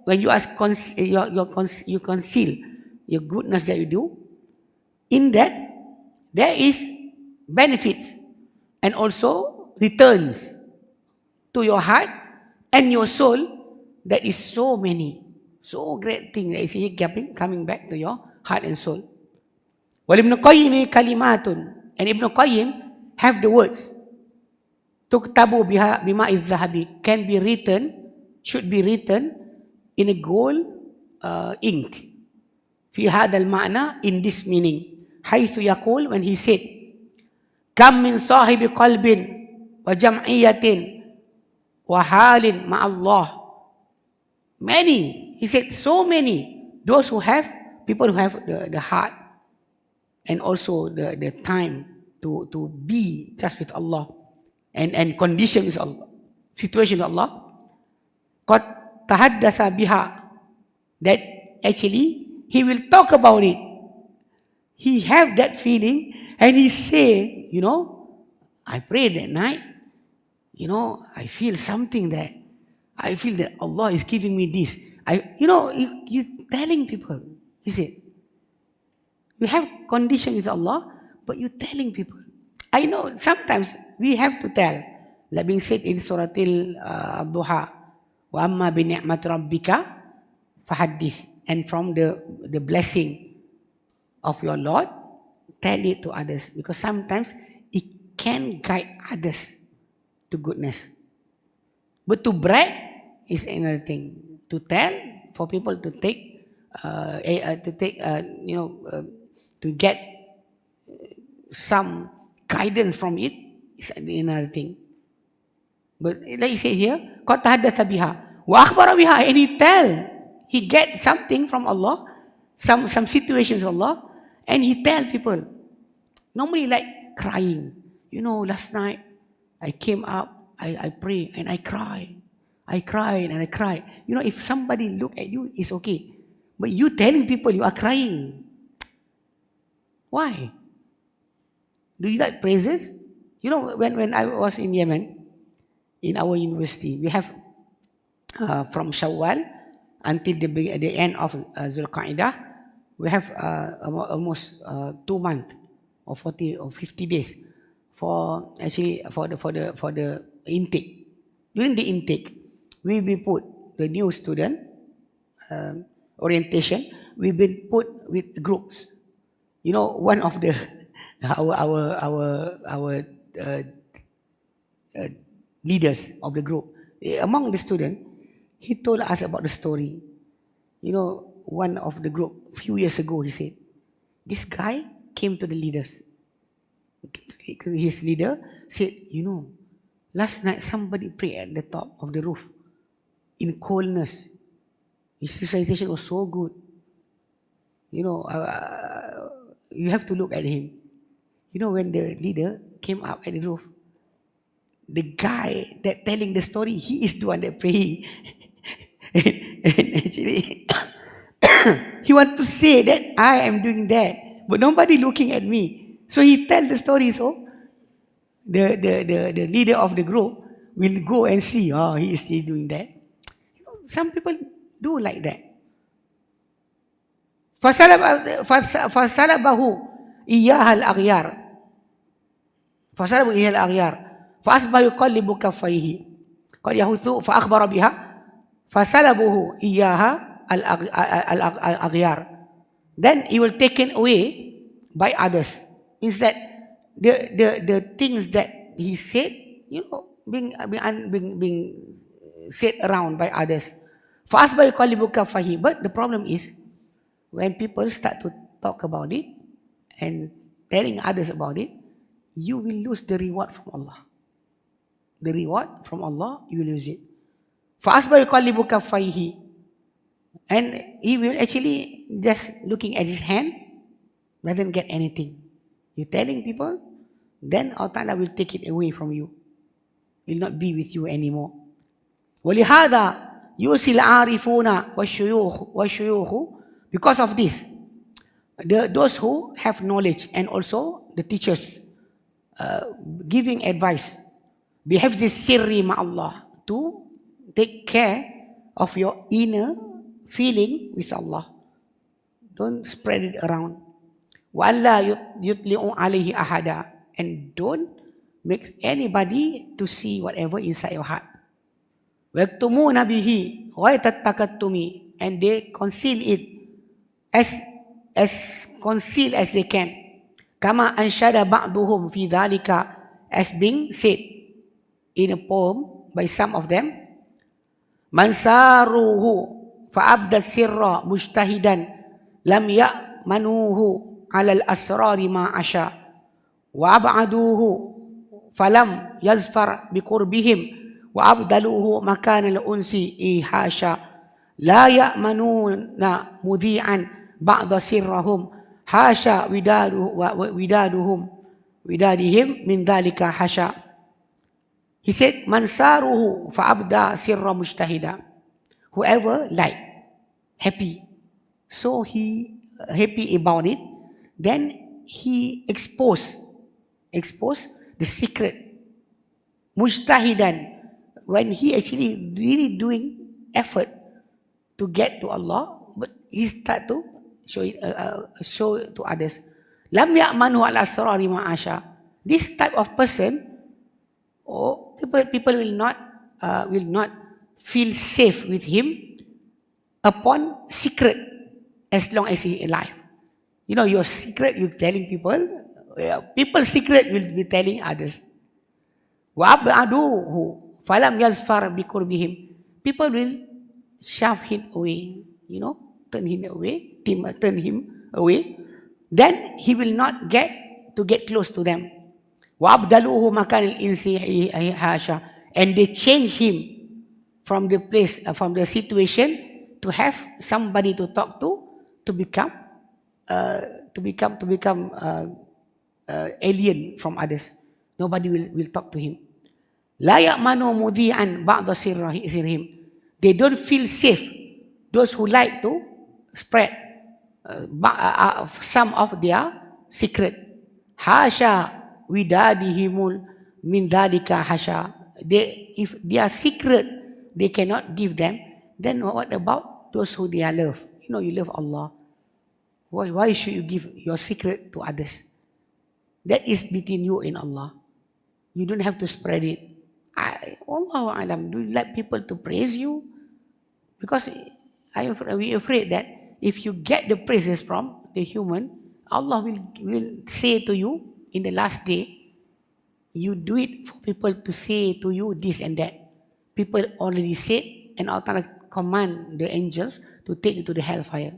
when you you conceal your goodness that you do, in that there is benefits and also returns to your heart and your soul. That is so great thing that is coming back to your heart and soul. Wal Ibn Qayyim kalimatun, and Ibn Qayyim have the words. Tuktabu biha bima'iz zahabi, can be written, should be written in a gold ink. Fi hadal ma'na, in this meaning. Haythu yaqul, when he said, Kam min sahibi qalbin wa jam'iyatin wa halin ma'allah. Many, he said, so many, those who have, people who have the heart and also the time to be just with Allah and condition with Allah, situation with Allah. Qad tahaddatha biha, that actually he will talk about it. He have that feeling and he say, I prayed that night, I feel something there. I feel that Allah is giving me this. You telling people, is it? You have condition with Allah, but you telling people. I know sometimes we have to tell, like being said in Surah Al-Duha, wa amma bi ni'mat rabbika fahaddith, and from the blessing of your Lord, tell it to others, because sometimes it can guide others to goodness. But to brag is another thing. To tell, for people to take, to get some guidance from it is another thing. But like you say here, qad tahaddatha biha wa akhbara biha, and he get something from Allah, some situations of Allah, and he tell people. Normally like crying. Last night I came up, I pray and I cry. I cried and I cried. If somebody look at you, it's okay. But you telling people you are crying. Why? Do you like praises? When I was in Yemen, in our university, we have from Shawwal until the end of Qā'idah, we have almost 2 months or 40 or 50 days for the intake. During the intake, we will put the new student orientation. We will put with groups. One of the our leaders of the group, among the students, he told us about the story. One of the group, a few years ago, he said, this guy came to the leaders. His leader said, last night somebody prayed at the top of the roof in coldness. His visualization was so good. You have to look at him. When the leader came up at the roof, the guy that telling the story, he is the one that praying. and actually, he want to say that I am doing that, but nobody looking at me. So he tell the story. So the leader of the group will go and see. Oh, he is still doing that. Some people do like that. فَسَلَبَهُ إِيَّاهَا الْأَغْيَارِ فَسَلَبَهُ إِيَّاهَا الْأَغْيَارِ فَأَصْبَحَ يُقَلِّبُ كَفَّيْهِ قَدْ يَهُثُّ فَأَخْبَرَ بِهَا فَسَلَبُهُ إِيَّاهَا الْأَغْيَارِ. Then he will taken away by others. Means that the things that he said, being said around by others. فَأَصْبَحَ يُقَلِّبُ كَفَّيْهِ. But the problem is, when people start to talk about it and telling others about it, you will lose the reward from Allah. The reward from Allah, you will lose it. فَأَصْبَحَ يُقَلِّبُ كَفَّيْهِ. And he will actually just looking at his hand, doesn't get anything. You telling people, then Allah Ta'ala will take it away from you. Will not be with you anymore. وَلِهَذَا يُوصِي الْعَارِفُونَ وَالشُّيُوخُ. Because of this, those who have knowledge and also the teachers giving advice, بِحِفْظِ السِّرِّ مَعَ اللَّهِ, to take care of your inner feeling with Allah. Don't spread it around. وَأَلَّا يُطْلِعُ عَلَيْهِ أَحَدًا. And don't make anybody to see whatever inside your heart. وَيَكْتُمُونَ بِهِ غَايَةَ التَّكَتُّمِ. And they conceal it as conceal as they can. كَمَا أَنْشَدَ بَعْضُهُمْ فِي ذَلِكَ, as being said in a poem by some of them. مَنْ سَارُوهُ فَأَبْدَ السِّرَّ مُجْتَهِدًا لَمْ يَأْمَنُوهُ عَلَى الْأَسْرَارِ مَا عَشَى وَأَبْعَدُوهُ فَلَمْ يَزْفَرْ بِقُرْبِهِمْ وَأَبْدَلُوهُ مَكَانَ الْأُنْسِ إِيحَاشًا لَا يَأْمَنُونَ مُذِيعًا بَعْضَ سِرَّهُمْ حَاشَا وِدَادُهُمْ widadihim min dhalika hasha. He said, man saruhu fa'abda sirra mujtahida. Whoever like, happy, so he happy about it, then he expose the secret. Mujtahidan, when he actually really doing effort to get to Allah, but he start to show it to others. Lam ya'manu ala asrari ma'asha. This type of person, people will not feel safe with him upon secret as long as he is alive. You know, your secret you're telling people, people's secret will be telling others. وَأَبْعَدُوهُ فَلَمْ يَزْفَرْ بِقُرْبِهِمْ. People will shove him away, you know, turn him away. Then he will not get close to them. وَأَبْدَلُوهُ مَكَانِ الْإِنسِ حَاشَ. And they change him from the place, from the situation, to have somebody to talk to become alien from others. Nobody will talk to him. لا يأمنوا مذيعا بعض سرهم. They don't feel safe. Those who like to spread some of their secret. Hasha widadihimul min dhalika hasha. If their secret they cannot give them, then what about those who they love? You know, you love Allah. Why should you give your secret to others? That is between you and Allah. You don't have to spread it. Allahu alam, do you like people to praise you? Because we are afraid that if you get the praises from the human, Allah will say to you in the last day, you do it for people to say to you this and that. People already said, and Allah command the angels to take you to the hellfire.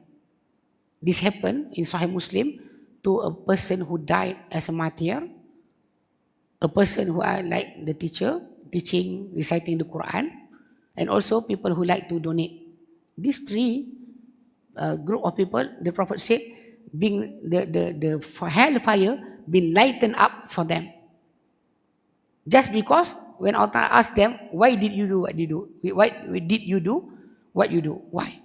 This happened in Sahih Muslim to a person who died as a martyr, a person who like the teacher, teaching, reciting the Qur'an, and also people who like to donate. These three group of people, the Prophet said, being the hellfire been lightened up for them. Just because when Allah asked them, why did you do what you do? Why did you do what you do? Why?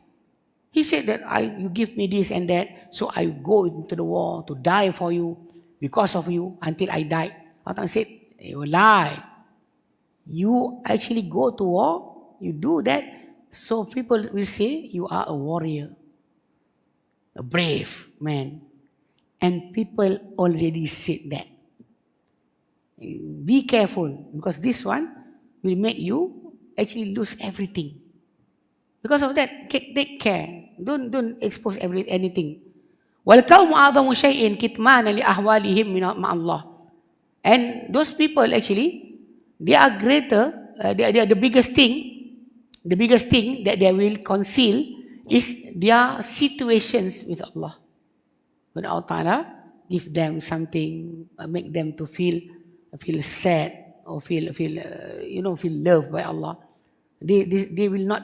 He said that you give me this and that, so I go into the war to die for you, because of you, until I die. Allah said, you lie. You actually go to war, you do that, so people will say you are a warrior, a brave man. And people already said that. Be careful, because this one will make you actually lose everything. Because of that, take care. Don't expose anything. وَالْقَوْمُ أَعْظَمُ شَيْءٍ كِتْمَانًا لِأَحْوَالِهِمْ مِنَ اللَّهِ. And those people actually, they are greater, they are the biggest thing that they will conceal is their situations with Allah. When Allah Ta'ala give them something, make them to feel sad or feel loved by Allah, they will not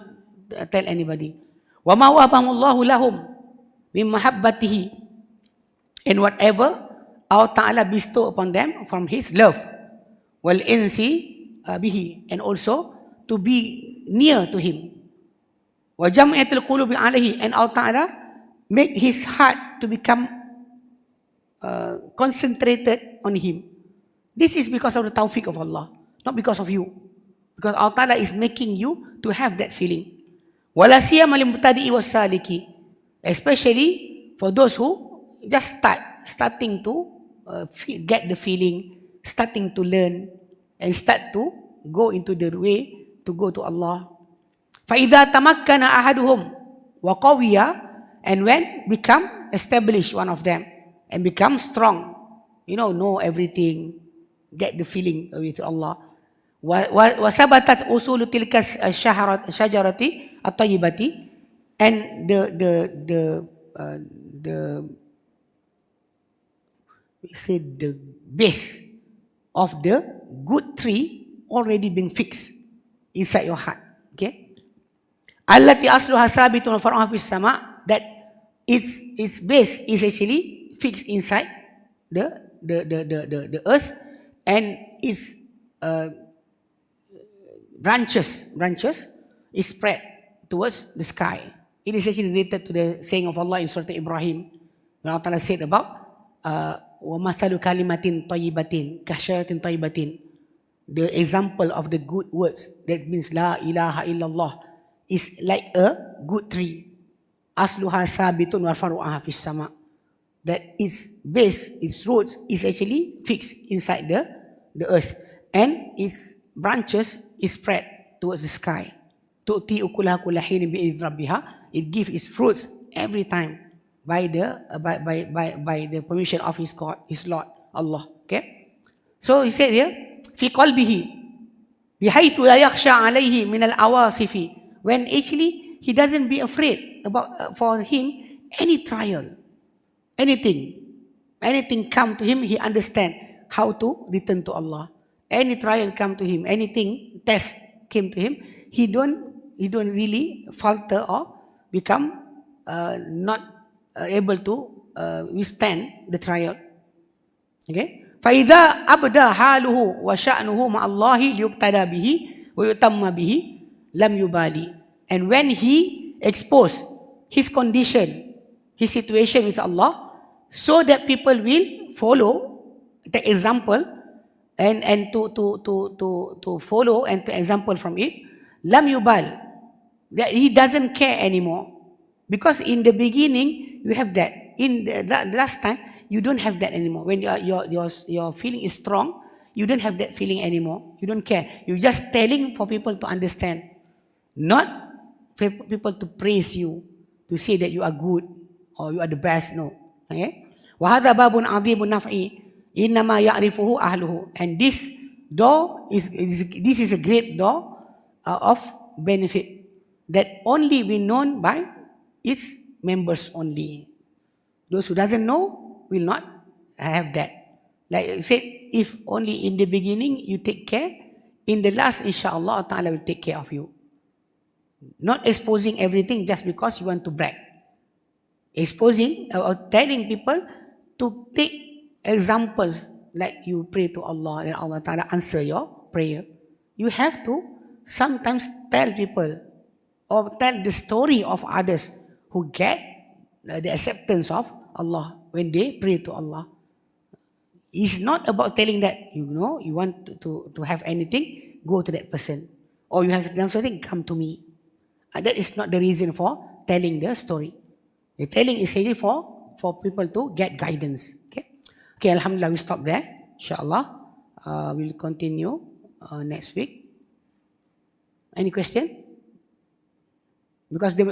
tell anybody. وَمَا وَهَبَهُ اللَّهُ لَهُمْ مِنْ مَحَبَّتِهِ. And whatever Allah Ta'ala bestow upon them from His love. وَالْإِنْسِ bihi, and also to be near to him. وَجَمْعَةِ الْقُلُوبِ عَلَيْهِ, and Allah Ta'ala make his heart to become concentrated on him. This is because of the tawfiq of Allah, not because of you. Because Allah Ta'ala is making you to have that feeling. وَلَا سِيَمَ لِلْمُبْتَدِئِ وَالسَّالِكِ, especially for those who just starting to get the feeling, starting to learn, and start to go into the way to go to Allah. فَإِذَا تَمَكَّنَ أَحَدُهُمْ وَقَوِيَ, and when become established, one of them, and become strong, know everything, get the feeling with Allah. وَثَبَتَتْ أُصُولُ تِلْكَ الشَّجَرَةِ الطَّيِّبَةِ, and the base of the good tree already been fixed inside your heart. Okay? Allati asluha sabitun wa far'uha fis sama', that its base is actually fixed inside the the earth, and its branches is spread towards the sky. It is actually related to the saying of Allah in Surah Ibrahim, when Allah Ta'ala said about وَمَثَلُ كَلِمَةٍ طَيِّبَةٍ كَشَجَرَةٍ طَيِّبَةٍ. The example of the good words, that means La ilaha illallah, is like a good tree. Asluha sabitun wa faru'aha fis sama. That its base, its roots is actually fixed inside the earth, and its branches is spread towards the sky. Tu'ti ukulaha kulla hinin bi'idhni rabbiha. It gives its fruits every time by the permission of his God, his Lord, Allah. Okay? So he said here, fi qalbihi bihaythu la yakhsha alayhi min al-awasifi. When actually he doesn't be afraid about for him any trial, anything come to him, he understand how to return to Allah. Any trial come to him, anything test came to him, he don't really falter or become not able to withstand the trial. Okay? فَإِذَا أَبْدَى حَالُهُ وَشَأْنُهُ مَعَ اللَّهِ لِيُقْتَدَى بِهِ وَيُتَمَّ بِهِ لَمْ يُبَالِي. And when he exposed his condition, his situation with Allah, so that people will follow the example and to follow and to example from it, lam yubal, that he doesn't care anymore. Because in the beginning you have that, in the last time you don't have that anymore. When your feeling is strong, you don't have that feeling anymore. You don't care. You're just telling for people to understand, not for people to praise you, to say that you are good or you are the best. No. Okay? وَهَذَا بَابٌ عَظِيمٌ نَفْعِ إِنَّمَا يَعْرِفُهُ أَهْلُهُ. And this door is a great door of benefit that only be known by its members only. Those who doesn't know will not have that. Like I said, if only in the beginning you take care, in the last, inshallah, Ta'ala will take care of you. Not exposing everything just because you want to brag. Exposing or telling people to take examples, like you pray to Allah and Allah Ta'ala answer your prayer. You have to sometimes tell people or tell the story of others who get the acceptance of Allah when they pray to Allah. It's not about telling that, you want to have anything, go to that person. Or you have done something, come to me. That is not the reason for telling the story. The telling is really for people to get guidance. Okay, Alhamdulillah, we stop there. Inshallah, we'll continue next week. Any question? Because the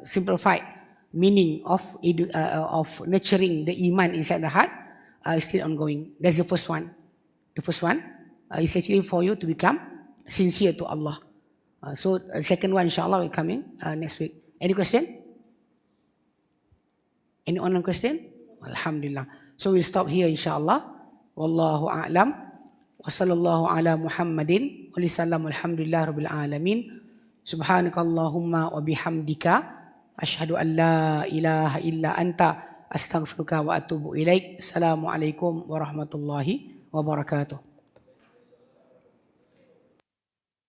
simplified meaning of nurturing the iman inside the heart is still ongoing. That's the first one. The first one is actually for you to become sincere to Allah. So the second one, inshallah, will come in next week. Any question? Any online question? Alhamdulillah. So we'll stop here, inshallah. Wallahu a'lam. Wa sallallahu ala Muhammadin wa sallam. Alhamdulillah rabbil alamin. Subhanakallahumma wa bihamdika ashhadu an la ilaha illa anta astaghfiruka wa atubu ilaik. Assalamualaikum warahmatullahi wabarakatuh.